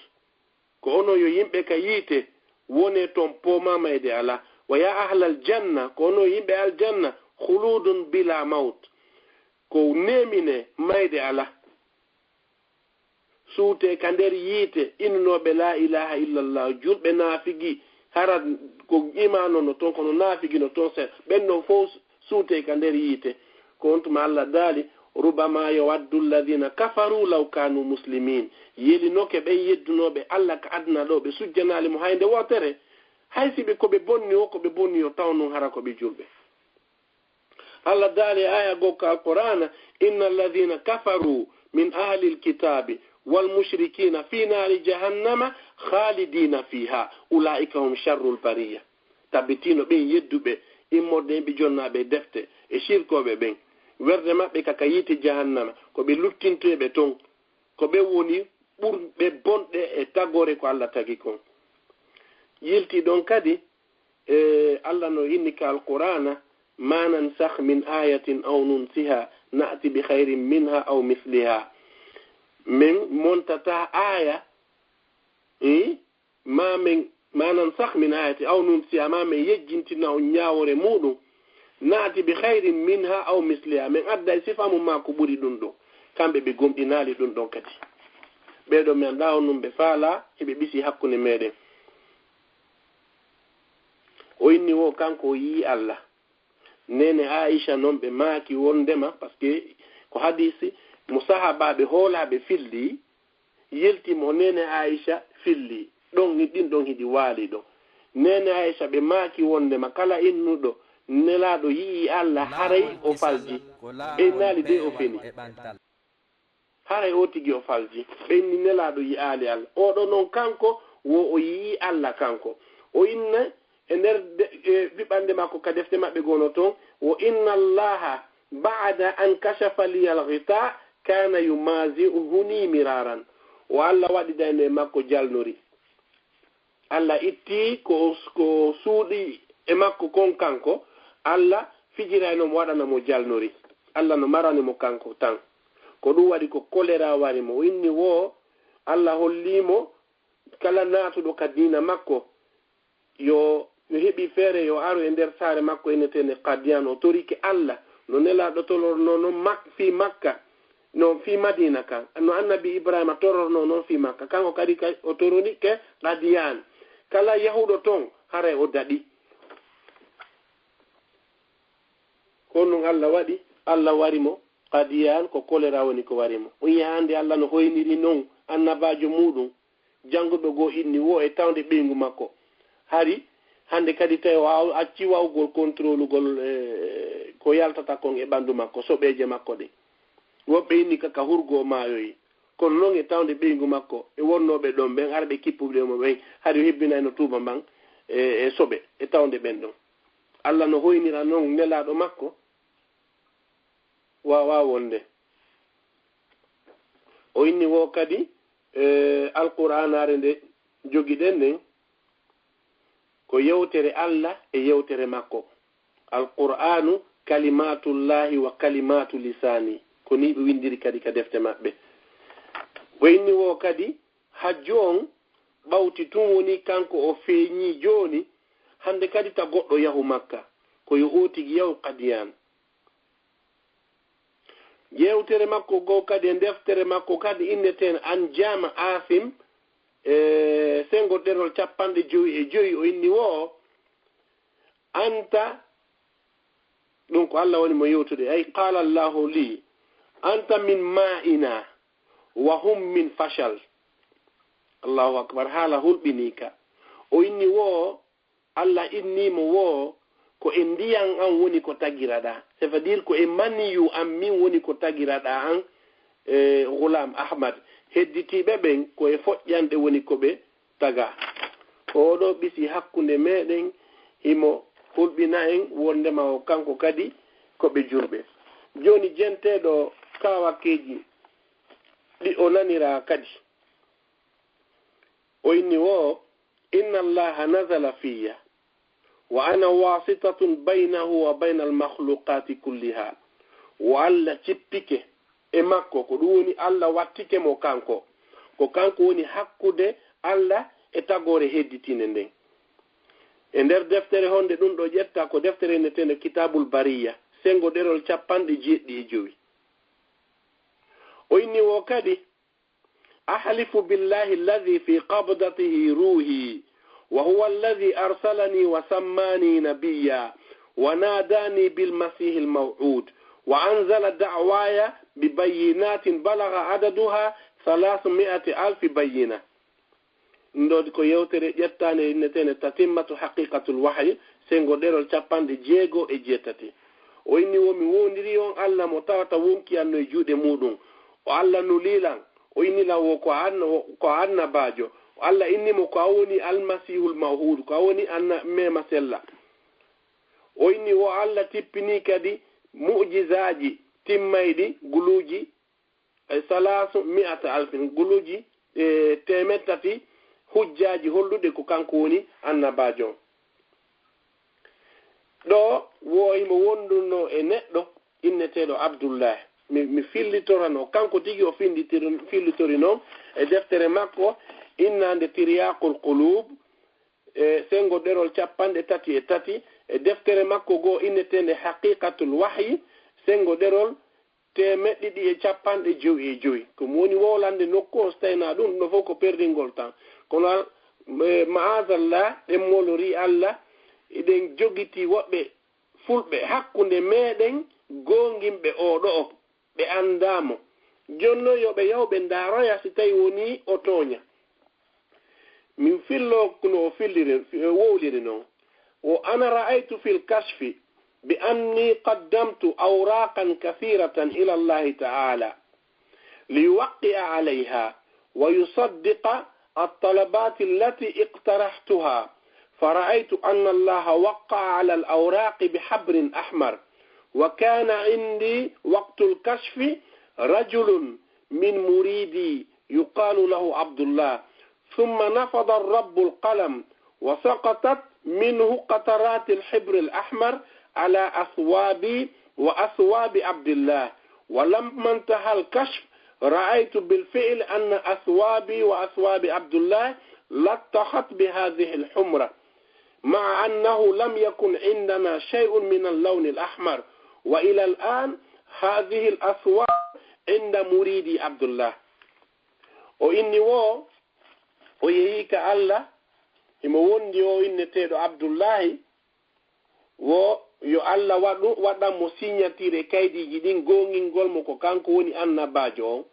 ko ono yo yimɓe ka yiite wone toon pooma mayde ala wa ya ahlal janna ko ono yimɓe aljanna khuludun bila maut ko nemine mayde ala suute ka nder yiite innoɓe la ilaha illallah julɓe naafigi hara ko imanono toon kono naafigi no toon seeɗa ɓen ɗon fof suute ka nder yiite ko on tuma Allah daali rubama yawaddu alladina kafaru law kanu muslimin yelinoke ɓen yeddunoɓe Allah ka adna ɗo ɓe sujjanali mo haynde wotere haysiɓe koɓe bonni o koɓe bonni o taw noon hara koɓe julɓe Allah daali aya gokka alqur'ana inna alladina kafaru min ahli alkitabi والمشركين في نار جهنم خالدين فيها أولئك هم شر البرية تبتينو بين يدوبة إمودين بجونابة دفته إشيركوبة بين werde maɓɓe kaka yiite jahannama ko ɓe luttintoɓe toon ko ɓe woni ɓurɓe bonɗe e tagore ko Allah tagi kon yilti ɗon kadi Allah no inni ka alqur'ana ma nansakh min ayatin aw nunsiha na'ti bi khayrin minha aw misliha min montata aya ma nansakh min ayati aw nunsiha ma min yejjintina o ñawore muɗum naati bi khayrin minha aw misliha min adda e sifamu ma ko ɓuri ɗum ɗo kamɓe ɓe gomɗinali ɗum ɗon kadi ɓeɗo mi anda on num ɓe faala eɓe ɓisi hakkunde meɗen o inni wo kanko o yii Allah nene Aisha noon ɓe maaki wondema par ce que ko hadisi mo sahabaɓe hoolaɓe filli yeltimo nene Aisha filli ɗon ɗin ɗon hidi waali ɗo nene Aisha ɓe maaki wondema kala innuɗo nelaɗo yii Allah haray o falji ɓe naali de o feni haray o tigi o falji ɓenni nelaɗo yi'aali Allah oɗo noon kanko wo o yii Allah kanko o inna e nder fiɓande makko ka defte maɓɓe gono toon wo inna allaha ba'da an kashafa liyal ghita kana yumazi'uhuni miraran o Allah waɗi dayne makko jalnori Allah itti ko suuɗi e makko kon kanko Allah fijirayno mo waɗanamo jalnori Allah no maranimo kanko tan ko ɗum waɗi ko choléra warimo o inni wo Allah hollimo kala naatuɗo ka diina makko yo heɓi feere yo aro e nder saare makko enetene Qadian o torike Allah no nelaɗo tororno noon fi Makka no fi Madina kan no annabi Ibrahima tororno noon fi Makka kanko kadi o toronike Qadian kala yahuɗo toon haray o daɗi kono noon Allah waɗi Allah warimo Qadian ko choléra woni ko warimo o yi hande Allah no hoyniri noon annabajo muɗum janguɗo goo inni wo e tawde ɓeygu makko hari hande kadi tawi o acci wawgol contrôlugol ko yaltata kon e ɓanndu makko soɓeje makko ɗe woɓɓe inni kaka hurgo maayoyi kono noon e tawde ɓeygu makko e wonnoɓe ɗon ɓen arɓe kippuɓe mo ɓen hari o hebbinayno tuuba mban e soɓe e tawde ɓen ɗon Allah no hoynira noon nelaɗo makko wawa wonde o inni wo kadi alqur'anare nde jogiɗen nden ko yewtere Allah e yewtere makko alqur'anu kalimatullahi wa kalimatu lisani ko ni ɓe windiri kadi ka defte maɓɓe o inni wo kadi ha jon ɓawti tun woni kanko o feeñi joni hande kadi ta goɗɗo yahu Makka ko yo otigi yahu Qadian yewtere makko go kadi e deftere makko kadi inneten an jama asim sengo ɗerol 55 o inni wo anta ɗum ko Allah woni mo yewtude ay qala Allahu li anta min ma'ina wa hum min fashal Allahu akbar haala hulɓinika o inni wo Allah innimo wo ko e ndiyan an woni ko tagiraɗa ça veut dire ko e maniyu an min woni ko tagiraɗa an Ghulam Ahmad hedditiɓe ɓen ko e foƴƴanɗe woni ko ɓe taga oɗo ɓisi hakkunde meɗen himo hulɓina en wondema o kanko kadi koɓe julɓe joni jenteɗo kawakkeji ɗi o nanira kadi o inni wo inna allaha nazala fiya wa ana wasitatun baynahu wa bayna almakhluqati kulliha wa Allah cippike e makko ko ɗum woni Allah wattike mo kanko ko kanko woni hakkude Allah e tagore hedditine nden e nder deftere honde ɗum ɗo ƴetta ko deftere netende kitabul bariya sengo ɗerol 75 o inni wo kadi ahlifu billahi alladhi fi qabdatihi ruhi wa huwa alladhi arsalani wa sammani nabiyya wa nadani bil masih al maw'ud wa anzala da'waya bi bayyinatin balagha adaduha 300,000 bayyina ndodi ko yewtere ƴettane innetene tatimmatu haqiqatul wahyi sengo ɗerol 68 o inni womi wondiri on Allah mo tawata wonki anno e juuɗe muɗum o Allah no lilan o innila wo ko annabajo o Allah innimo ko a woni almasihul mawhud ko a woni anna mema sella o inni wo Allah tippini kadi mu'jizaji timmayɗi guluji 300,000 guluji temettati hujjaji hollude ko kanko woni annabajo ɗo woyimo wonduno e neɗɗo inneteɗo Abdullah mi fillitorano kanko tigi o fillitori noon e deftere makko innande tiryaqul qulub sengo ɗerol 33 e deftere makko goo innetende haqiqatul wahyi sengo ɗerol 255 komi woni wolande nokku on so tawina ɗum no fof ko perdingol tan kono ma'azallah ɗen molori Allah eɗen jogiti woɓɓe fulɓe hakkunde meɗen gongimɓe oɗo o ɓe andamo jonno yoɓe yawɓe ndaaroya si tawi woni o tooña min fillo no wowliri noon wo ana ra'aytu fi lkashfi bi anni qaddamtu awraqan kathiratan ila allahi ta'ala liyuwaqqi'a alayha wa yusaddiqa الطلبات التي اقترحتها فرأيت أن الله وقع على الأوراق بحبر أحمر وكان عندي وقت الكشف رجل من مريدي يقال له عبد الله ثم نفض الرب القلم وسقطت منه قطرات الحبر الأحمر على أثوابي وأثواب عبد الله ولما انتهى الكشف رأيت بالفعل أن أثوابي وأثواب عبد الله لطخت بهذه الحمرة مع أنه لم يكن عندنا شيء من اللون الأحمر وإلى الآن هذه الأثواب عند مريدي عبد الله وإني ويهيك الله إما وندي وإني تيدو عبد الله yo Allah waɗa mo signatire kaydiji ɗin gongingol mo ko kanko woni annabajo on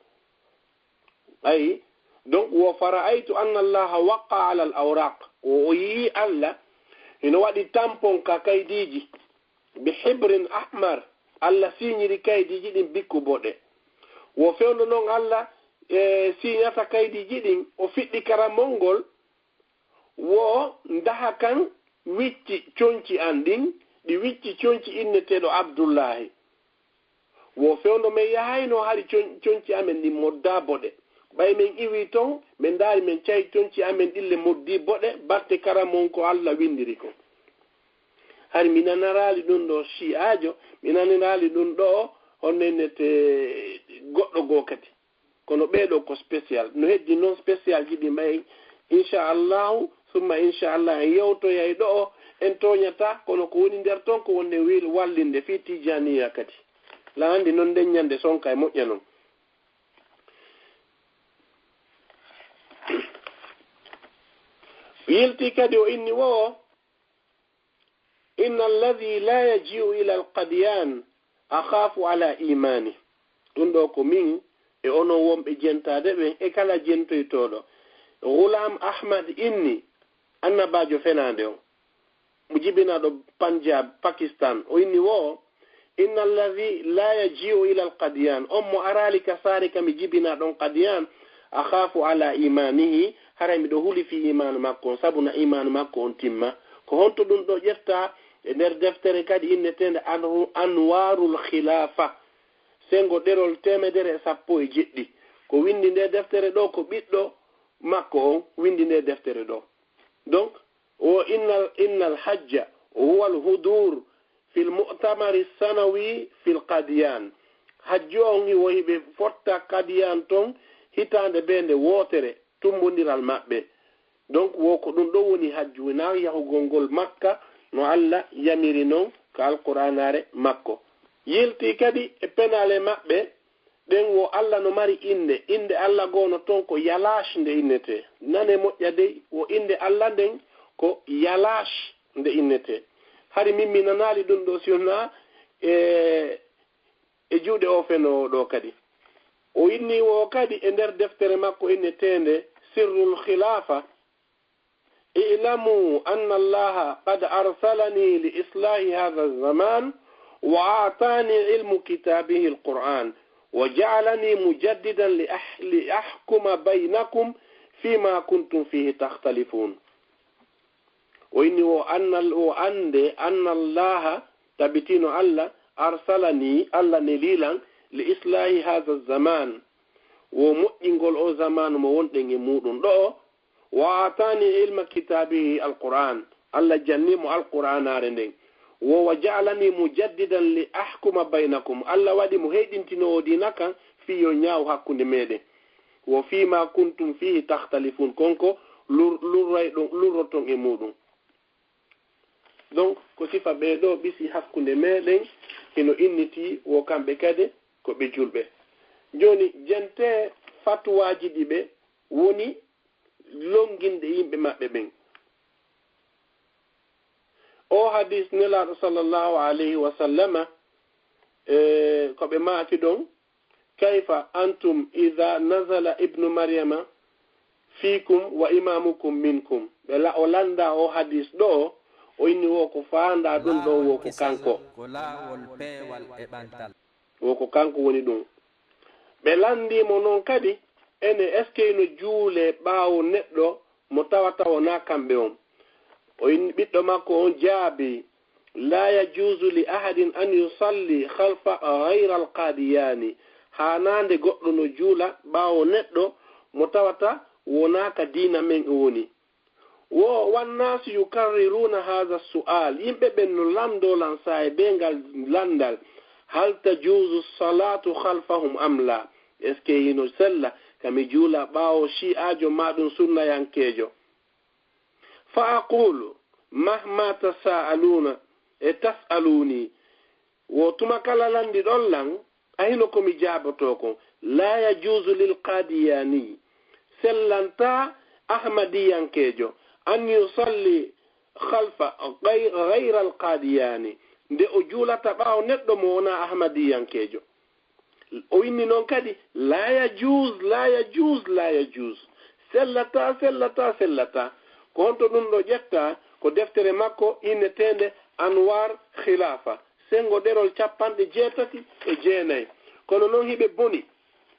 ayi donc wo fara'aytu anna allaha waqa ala al awraq o yi Allah ino waɗi tampon ka kaydiji bi hibrin ahmar Allah signiri kaydiji ɗin bikku boɗe wo fewno noon Allah signata kaydiji ɗin o fiɗɗi karamol ngol wo ndaha kan wicci conci an ɗin ɗi wicci conci inneteɗo Abdullahi wo fewno men yahayno hari conci amen ɗin modda boɗe ɓay men iwi ton min daari min cayi conci amen ɗille moddi boɗe batte karamon ko Allah windiri ko hari mi nanaraali ɗum ɗo shi'ajo mi naniraali ɗum ɗo honnennete goɗɗo goo kadi kono ɓeeɗo ko spécial no heddi noon spécial ji ɗi mbayi inchallahu summa inchallah en yewtoyay ɗo o en toñata kono ko woni nder toon ko wonde wiil wallinde fi tijaniya kadi la andi noon nden ñande sonka e moƴƴa noon yilti kadi o inni wo inna alladi la yaji'u ila alqadiyan akhafu ala imani ɗum ɗo ko min e onon wonɓe jentade ɓe e kala jentoytoɗo Ghulam Ahmad inni annabajo fenande o mo jibinaɗo Punjab Pakistan o inni wo inna alladi la yaji'u ila alqadiyan on mo arali ka saari kami jibinaɗon qadiyan akhafu ala imanihi haray miɗo huli fi imanu makko on sabu na imanu makko on timma ko honto ɗum ɗo ƴetta e nder deftere kadi innetende anwarul khilafa sengo ɗerol 110 ko windi nde deftere ɗo ko ɓiɗɗo makko on windi nde deftere ɗo donc o innal hajja huwa alhudur fi lmu'tamari sanawi fi lqadiyan hajju on wo hiɓe fotta kadiyan ton hitande be nde wotere tumbodiral maɓɓe donc wo ko ɗum ɗo woni hajju na yahugol ngol makka no Allah yamiri noon ko alqur'anare makko yilti kadi e penale maɓɓe ɗen wo Allah no mari inde Allah goono toon ko yalash nde innete nane moƴƴa dey wo inde Allah nden ko yalash nde innete hari min mi nanali ɗum ɗo sionna e juuɗe o feno ɗo kadi o inni wo kadi e nder deftere makko innetende sirrul khilafa i'lamu anna allaha qad arsalani li islahi hadha az-zaman wa a'tani ilmu kitabihi al-Qur'an wa ja'alani mujaddidan li ahkuma baynakum fima kuntum fihi takhtalifun o inni wo ande anna allaha tabitino Allah arsalani Allah ne lilan li islahi hadha az-zaman wo moƴƴingol o zamanu mo wonɗen e muɗum ɗo wa atani ilma kitabihi alquran Allah jannimo alquranare nden wo wa ja'alani mujaddidan li ahkuma baynakum Allah waɗi mo heɗintinowo dina kan fiyo ñaaw hakkunde meɗen wo fima kuntum fihi takhtalifun konko lurroton e muɗum donc ko sifa ɓeɗo ɓisi hakkunde meɗen ino inniti wo kamɓe kadi ko ɓe julɓe joni jente fatuwaji ɗiɓe woni longinde yimɓe maɓɓe ɓen o hadis nelaɗo sallllahu alayhi wa sallama ko ɓe maaki ɗon kayfa antum idha nazala ibnu maryama fikum wa imamukum minkum bela o landa o hadis ɗo o inni wo ko faanda ɗum ɗo wo ko kanko wo ko kanko woni ɗum ɓe landimo noon kadi ene est ce que no juule ɓaawo neɗɗo mo tawata wona kamɓe on o inni ɓiɗɗo makko on jaabi la yajuzu li ahadin an yusalli halfa gayra alqadiyani hanande goɗɗo no juula ɓaawo neɗɗo mo tawata wonaka diina men woni wo wannasu yukarriruna hadha su'al yimɓe ɓen no lamdolan saye be ngal landal hal tajuzu salatu khalfahum am la est ce que hino sella kami juula ɓaawo shi'ajo maɗum sunnayankejo fa aqulu mahma tasa'aluna e tas'aluni wo tuma kala landi ɗon lan ahino komi jaaboto ko la yajuzu lil qadiyani sellanta ahmadiyankejo an yusalli khalfa gayra alqadiyani nde o juulata ɓaawo neɗɗo mo wona ahmadiyankejo o winni noon kadi la yajuz sellata ko honto ɗum ɗo ƴetta ko deftere makko innetende anwar khilafa sengo ɗerol 97 kono noon hiɓe boni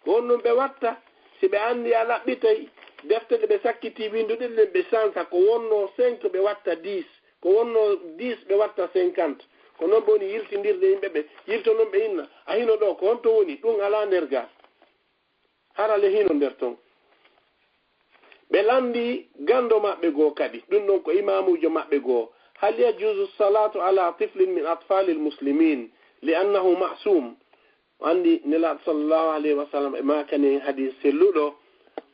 ko on ɗum ɓe watta si ɓe anndi a laɓɓitay deftere ɓe sakkiti winduɗe ɗen ɓe sansa ko wonno 5 ɓe watta 10 ko wonno 10 ɓe watta 50 ko noon ɓe woni yiltindirde yimɓe ɓe yilto noon ɓe inna a hino ɗo ko honto woni ɗum ala nder ga harale hino nder ton ɓe landi gando maɓɓe goo kadi ɗum ɗon ko imamujo maɓɓe goo hal yajuzu salatu ala tiflin min atfali lmuslimin li annahu masum andi nelaɗo sallllahu alayhi wa sallam e makani hadis selluɗo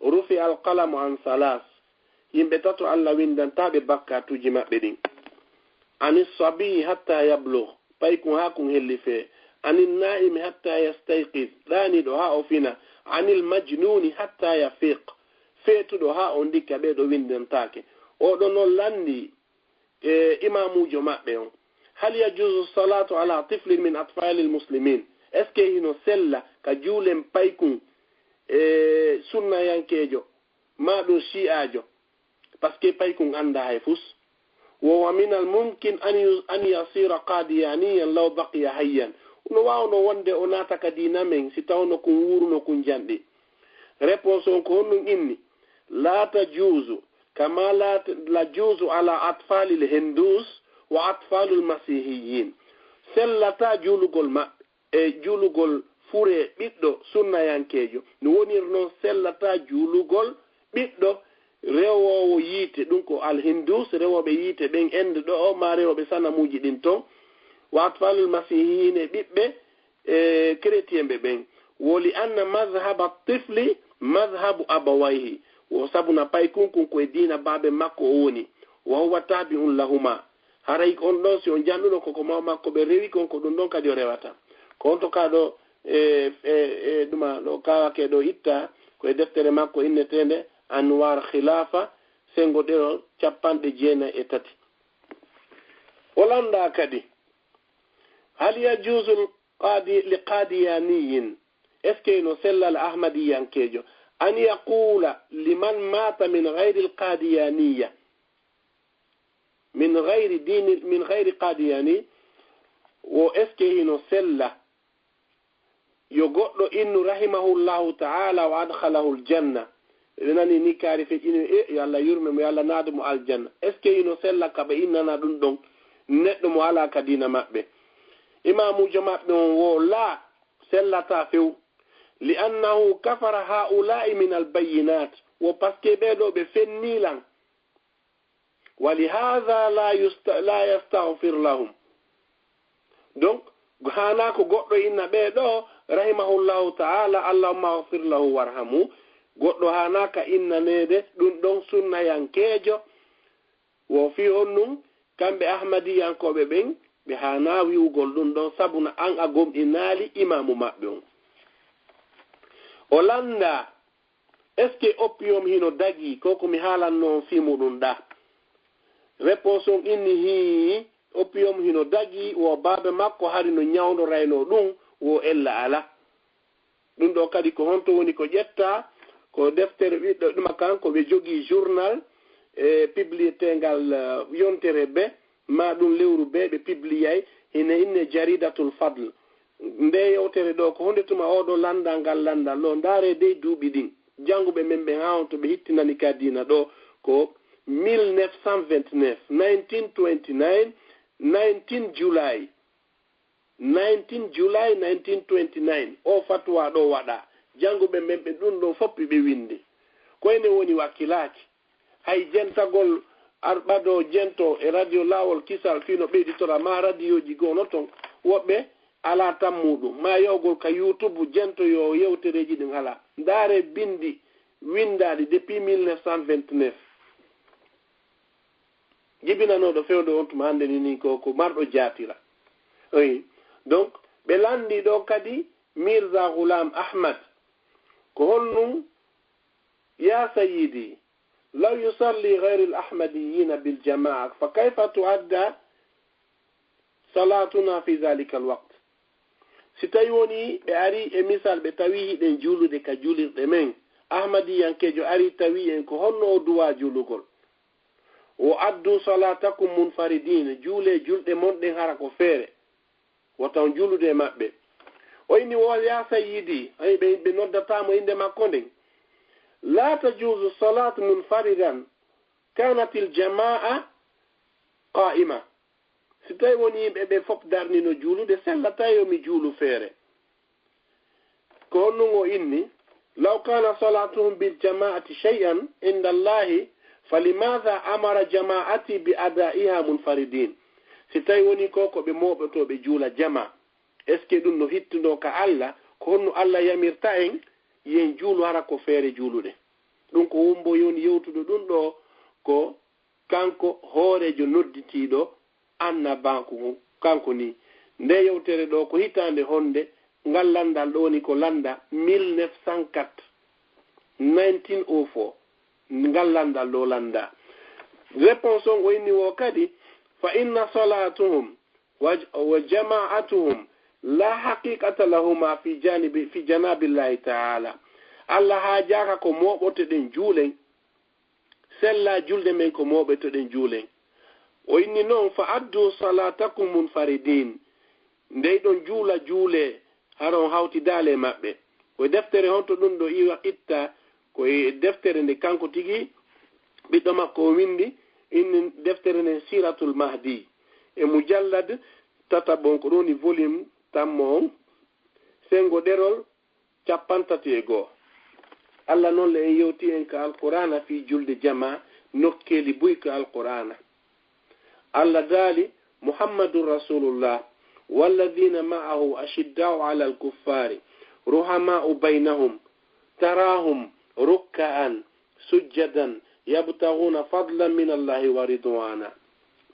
rufi alqalamu an salas yimɓe tato allah windantaɓe bakkatuji maɓɓe ɗin ani sabiyi hatta yablugh pay kum ha kum helli fee ani naimi hatta yastayqid ɗaniɗo ha o fina anil majnuni hatta yafiq feetuɗo ha o ndikka ɓeɗo windantake oɗo noon landi imamujo maɓɓe on hal yajuzu salatu ala tiflin min atfali lmuslimin est ce que hino sella ka juulen paykun sunnayankejo maɗum shi'ajo par ce que paykun anda hay fus wa min al mumkin an yasira qadiyaniyan law baqiya hayyan no wawno wonde o naata ka dina men si tawno kun wuruno kun janɗi réponse on ko honnum inni la tajuzu kama la juzu ala atfali lhindus wa atfalu lmasihiyin sellata juulugol maɓɓe e juulugol fure ɓiɗɗo sunnayankejo no woniri noon sellata juulugol ɓiɗɗo rewowo yiite ɗum ko alhindus rewoɓe yiite ɓen ende ɗo o ma rewoɓe sanamuji ɗin ton wa atfalul masihin e ɓiɓɓe chrétien ɓe ɓen woli anna madhhaba tifli madhhabu abawayhi wo sabuna pay kunkun koye dina baɓe makko o woni wa huwa tabi'un lahuma haray on ɗon si on janɗuɗo koko maw makko ɓe rewi kon ko ɗum ɗon kadi o rewata ko on to ka ɗo ɗuma ɗo kawake ɗo itta koye deftere makko innetende anwar khilafa sengo ɗerol 93 o landa kadi hal yajuzu li qadiyaniyin est ce que no sellal ahmadiyankejo an yaqula liman mata min gayri alqadiyaniya min gayri qadiyani wo est ce que hino sella yo goɗɗo innu rahimahullahu ta'ala wa adkhalahu aljanna nani ni kaari feƴƴini yo allah yurme mo yo allah naade mo aljanna est ce que hino sella ka ɓe innana ɗum ɗon neɗɗo mo ala ka dina maɓɓe imamujo maɓɓe on wo la sellata few li annahu kafara haula'i min albayinat wo par ce que ɓeɗo ɓe fennilan wa lihada la yastahfir lahum donc hana ko goɗɗo inna ɓeɗo rahimahullahu ta'ala allahumma ghfir lahu warhamu goɗɗo hana ka innanede ɗum ɗon sunnayankejo wo fi on nun kamɓe ahmadiyankoɓe ɓen ɓe hana wiwugol ɗum ɗon sabuna an a gomɗinaali imamu maɓɓe on o landa est ce que opium hino dagi ko komi haalanno fi muɗum ɗa réponse on inni hi opium hino dagi wo baabe makko hari no ñawdo rayno ɗum wo ella ala ɗum ɗo kadi ko honto woni ko ƴetta ko deftere ɓiɗɗo ɗuma kanko ɓe jogii journal e publietengal yontere be ma ɗum lewru be ɓe publiyay hine inne jaridatul fadl nde yewtere ɗo ko honde tuma oɗo landal ngal landal ɗo ndaare dey duuɓi ɗin jannguɓe men ɓe hawnto ɓe hittinani ka dina ɗo ko 1929 1929 19 July 1929 o fatwa ɗo waɗa jannguɓe men ɓe ɗum ɗo foppi ɓe windi koyne woni wakkilaki hay jentagol arɓado jento e radio lawol kisal fino ɓeyditora ma radio ji gono ton woɓɓe ala tan muɗum ma yawgol ka YouTube jento yo yewtereji ɗin ala ndaare bindi windaɗi depuis 1929 jibinanoɗo fewdo on tuma hande ni ko marɗo jatira oui donc ɓe landi ɗo kadi Mirza Ghulam Ahmad ko honnum ya sayyidi law yusalli ghayru al-ahmadiyyin bil jama'a fa kayfa tu'adda salatuna fi dhalika al-waqt si tawi woni ɓe ari e misal ɓe tawi hiɗen juulude ka juulirɗe men ahmadiyankejo ari tawi en ko honno o duwa juulugol o addu salatakum munfaridin juule julɗe monɗen hara ko feere wotan juulude maɓɓe o inni wol ya sayyidi ay ɓe noddatamo inde makko nden la tajuzu salat munfaridan kanat il jamaa qa'ima si tawi woni yimɓe ɓe fof darnino juulude sellata yomi juulu feere ko honnun o inni law kana salatuhum bil jamaati shay'an inda allahi falimadha amara jamaati bi adaiha munfaridin si tawi woni ko ɓe moɓotoɓe juula jama est ce que ɗum no hittuno ka Allah ko honno Allah yamirta en yen juulu hara ko feere juulude ɗum ko wumbo yoni yewtude ɗum ɗo ko kanko hoorejo nodditiɗo anna banku kanko ni nde yewtere ɗo ko hitande honde ngal landal ɗo ni ko landa 1904 1904 ngal landal ɗo landa réponse on o inni wo kadi fa inna salatuhum wa jama'atuhum la haqiqata lahuma fi janabillahi ta'ala Allah ha jaka ko moɓoto ɗen juulen sella julde men ko moɓoto ɗen juulen o inni noon fa addu salatakum munfaridin ndey ɗon juula juule haron hawti daale maɓɓe ko deftere honto ɗum ɗo iwa itta ko deftere nde kanko tigi ɓiɗɗo makko o windi inni deftere nden siratul mahdi e mujallad tata bon ko ɗoni volume tammo on sengo ɗerol 31 Allah noon le en yewti en ka alqur'ana fi julde jama nokkeli buy ka alqur'ana Allah daali muhammadur rasulullah walladhina ma'ahu ashidda'u 'ala al-kuffari ruhama'u bainahum tarahum ruk'an sujjadan yabtaghuna fadlan min allahi wa ridwana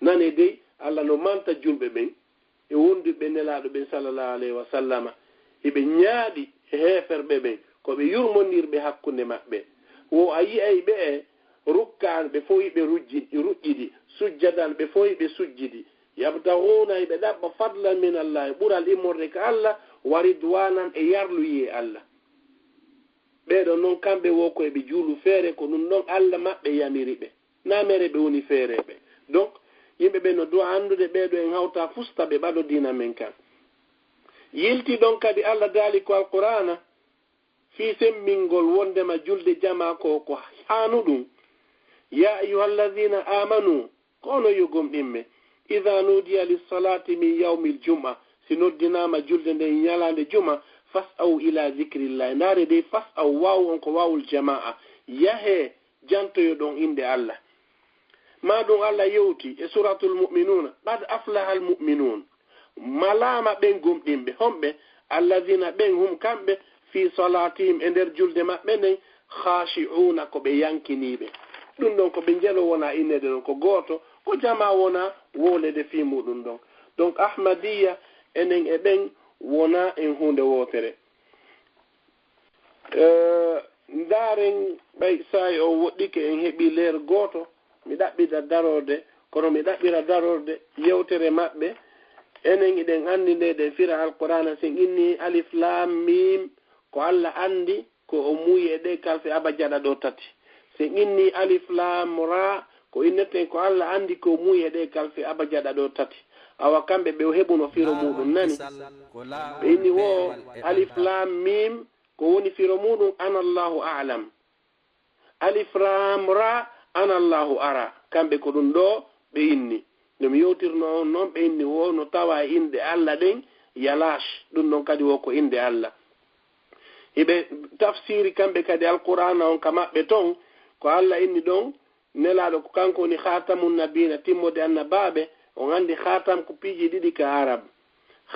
nane dey Allah no manta julbe ben e wondi be nelaado ben sallallahu alaihi wa sallama ibe nyaadi heferbe ben ko be yurmonirbe hakkunde mabbe wo ayi ay be rukkan be fo yibe rujjidi sujjadan be fo yibe sujjidi yabtaghuna ibe dabba fadlan min allahi bural imorde ka Allah wa ridwanan e yarluye Allah ɓeɗo noon kamɓe wo ko eɓe juulu feere ko ɗum ɗon Allah maɓɓe yamiri ɓe namere ɓe woni feereɓe donc yimɓe ɓe no dowa andude ɓeɗo en hawta fusta ɓe ɓaɗo dina men kan yilti ɗon kadi Allah daali ko alqur'ana fi semmingol wondema julde jama ko haanu ɗum ya ayyuhallazina amanu kono yogom ɗimme idha nudiya lissalati min yawmil jum'a si noddinama julde nde ñalande juma fas'aw ila zikrillah naare de fas'aw waw on ko wawul jama'a yahe jantoyo ɗon inde Allah ma ɗum Allah yewti e suratul mu'minuna qad aflaha al mu'minun malama ɓen gomɗinɓe homɓe alladhina ɓen hum kamɓe fi salatihim e nder julde maɓɓe nden khashi'una ko ɓe yankiniɓe ɗum ɗon ko ɓe jelo wona innede ɗon ko goto ko jama wona wolede fi muɗum ɗon donc ahmadiya enen e ɓen wona en hunde wotere ndaren ɓay sayi o woɗɗike en heɓi leer goto mi ɗaɓɓita darorde kono mi ɗaɓɓira darorde yewtere maɓɓe enen iɗen andi nde ɗen fira alqur'ana sen inni alif lam mim ko Allah andi ko o muuyi e ɗe kalfe abajada ɗo tati so inni alif lam ra ko inneten ko Allah andi ko muuyi e ɗe kalfe abajada ɗo tati awa kamɓe ɓe heɓuno firo muɗum nani ɓe inni wo alif lam mim ko woni firo muɗum anallahu a'lam alif lam ra anallahu ara kamɓe ko ɗum ɗo ɓe inni ɗum yewtirno on noon ɓe inni wo no tawa inde Allah ɗen yalash ɗum ɗon kadi wo ko inde Allah hiɓe tafsiri kamɓe kadi alqur'ana on ka maɓɓe ton ko Allah inni ɗon nelaɗo ko kanko woni khatamun nabina timmode annabaɓe on andi khatam ko piiji ɗiɗi ka arab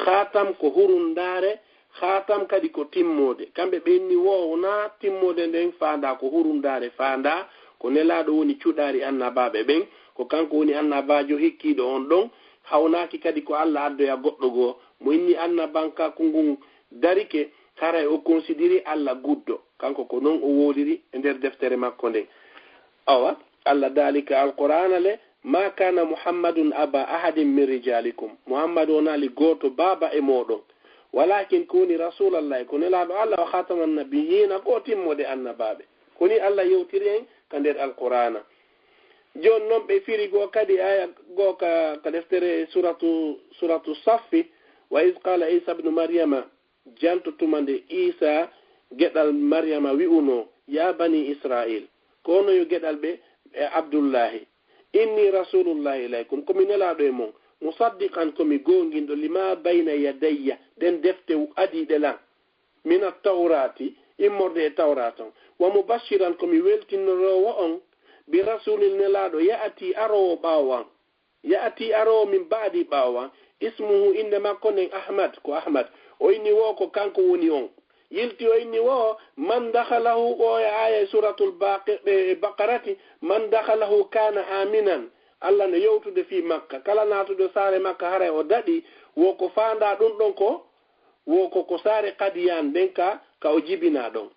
khatam ko hurundare khatam kadi ko timmode kamɓe ɓe inni wo wona timmode nden fanda ko hurundare fanda ko nelaɗo woni cuɗari annabaɓe ɓen ko kanko woni annabajo hikkiɗo on ɗon hawnaki kadi ko Allah addoya goɗɗo goo mo inni annabanka ko ngun darike haray o considéré Allah guddo kanko ko non o woliri e nder deftere makko nde awa Allah dalika alqur'ana le ma kana muhammadun aba ahadin min rijalikum muhammad onali goto baba e moɗon walakin kuni rasulallah ko nelaɗo Allah wa khataman nabiyina ko timmode annabaɓe koni Allah yewtiri en ka nder alqur'ana jon noon ɓe firi goo kadi aya goo ka deftere suratu saffi wa is qala isa ibnu maryama jantotuma nde isa geɗal maryama wi'uno ya bani israil kono yo geɗal ɓe e abdullahi inni rasulullahi ilaykum komi nelaɗo e mon musaddiqan komi gonguinɗo lima bayna yadayya den defte adiɗe lan min attawrati immorde e tawrat on wa mubashiran komi weltinorowo on bi rasulil nelaɗo ya'ati arowo ɓawan ya'ati arowo min baadi ɓawan ismuhu inde makko nden ahmad ko ahmad o inni wo ko kanko woni on yilti o inni wo man dakhalahu o e aya suratul baqarati man dakhalahu kana aminan Allah no yewtude fi makka kala natude saare makka haray o daɗi wo ko fanda ɗum ɗon ko wo ko saare kadiyan nden ka o jibina ɗon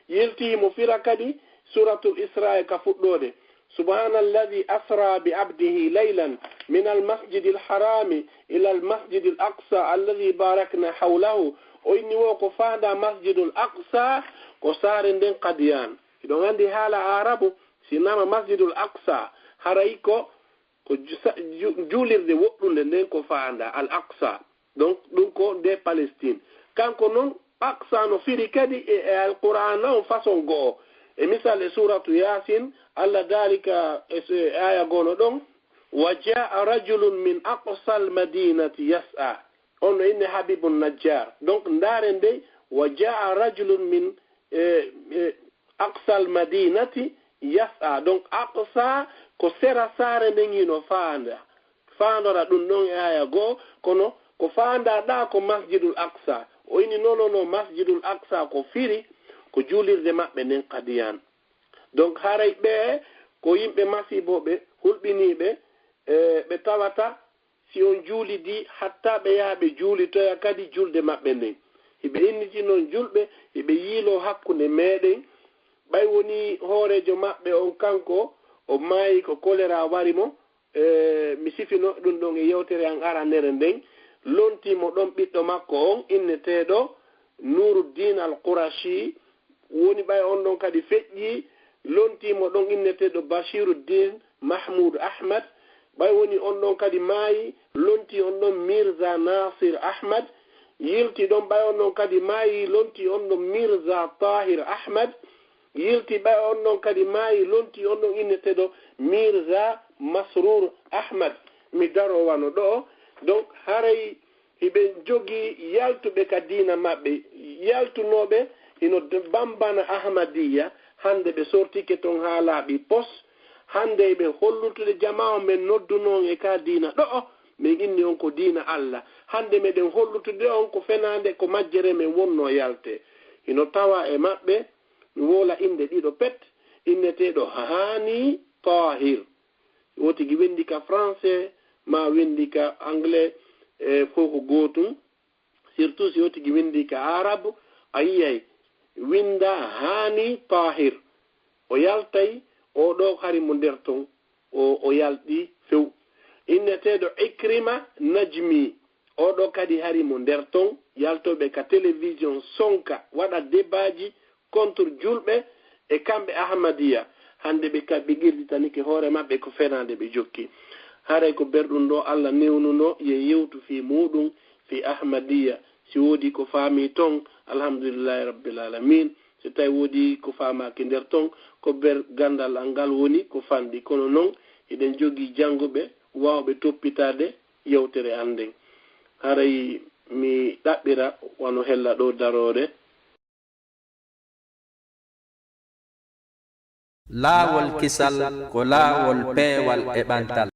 yilti mo fira kadi suratul isra ka fuɗɗode subhanalladhi asra bi abdihi laylan min almasjidi alharami ila almasjidi alaqsa alladhi barakna hawlahu o inni wo ko fanda masjidul aqsa ko saare nden kadiyan iɗon andi haala arabu sinama masjidul aqsa haray ko juulirde woɗɗunde nden ko fanda al aqsa donc ɗum ko nde palestine kanko noon aqsa no firi kadi e alqur'an on façon go'o e misal e suratu yasin Allah dalika e aya gono ɗon wa jaa rajulun min aqsa almadinati yas'a on no inni habibun najjar donc ndare nde wa jaa rajulun min aqsa almadinati yas'a donc aqsa ko sera saare nden hino faandora ɗum ɗon e aya goo kono ko faandaɗa ko masjidul aqsa o ini nonono masjidul aqsa ko firi ko juulirde maɓɓe nden kadiyan donc haray ɓe ko yimɓe masiboɓe hulɓiniɓe ɓe tawata si on juulidi hatta ɓe yaha ɓe juulitoya kadi julde maɓɓe nden hiɓe inniti noon julɓe hiɓe yiilo hakkunde meɗen ɓay woni hoorejo maɓɓe on kanko o maayi ko choléra wari mo mi sifino ɗum ɗon e yewtere an ara ndere nden lontimo ɗon ɓiɗɗo makko on inneteɗo Nuruddin al-Qurashi woni ɓay on ɗon kadi feƴƴi lontimo ɗon inneteɗo Bashiruddin Mahmoud Ahmad ɓay woni on ɗon kadi maayi lonti on ɗon Mirza Nasir Ahmad yilti ɗon ɓay on ɗon kadi maayi lonti on ɗon Mirza Tahir Ahmad yilti ɓay on ɗon kadi maayi lonti on ɗon inneteɗo Mirza Masrur Ahmad mi darowano ɗo donc haray hiɓe jogi yaltuɓe ka diina maɓɓe yaltunoɓe ino bambana ahmadiya hande ɓe sortike ton ha laaɓi pos hande ɓe hollutude jama'a men noddunon e ka diina ɗo min inni on ko diina Allah hande meɗen hollutude on ko fenande ko majjere men wonno yalte ino tawa e maɓɓe mi wola inde ɗiɗo pet inneteɗo Hani Tahir wotigi wendi ka français ma wendi ka anglais fof ko gotum surtout si wotigi wendi ka arabe a yiyay winda Hani Tahir o yaltay o ɗo hari mo nder ton o yalɗi few inneteɗo Ikrima Najmi oɗo kadi hari mo nder ton yaltoɓe ka télévision sonka waɗa débatji contre julɓe e kamɓe ahmadiya hande ɓe kamɓe girditanike hoore maɓɓe ko fenade ɓe jokki haray ko berɗum ɗo Allah newnuno ye yewtu fi muɗum fi ahmadiya si woodi ko faami ton alhamdulillahi rabbil alamin so tawi woodi ko faamaki nder ton ko ber gandal ngal woni ko fanɗi kono noon eɗen jogii jannguɓe wawɓe toppitade yewtere anden haray mi ɗaɓɓira wano hella ɗo darore laawol kisal ko laawol peewal e ɓantal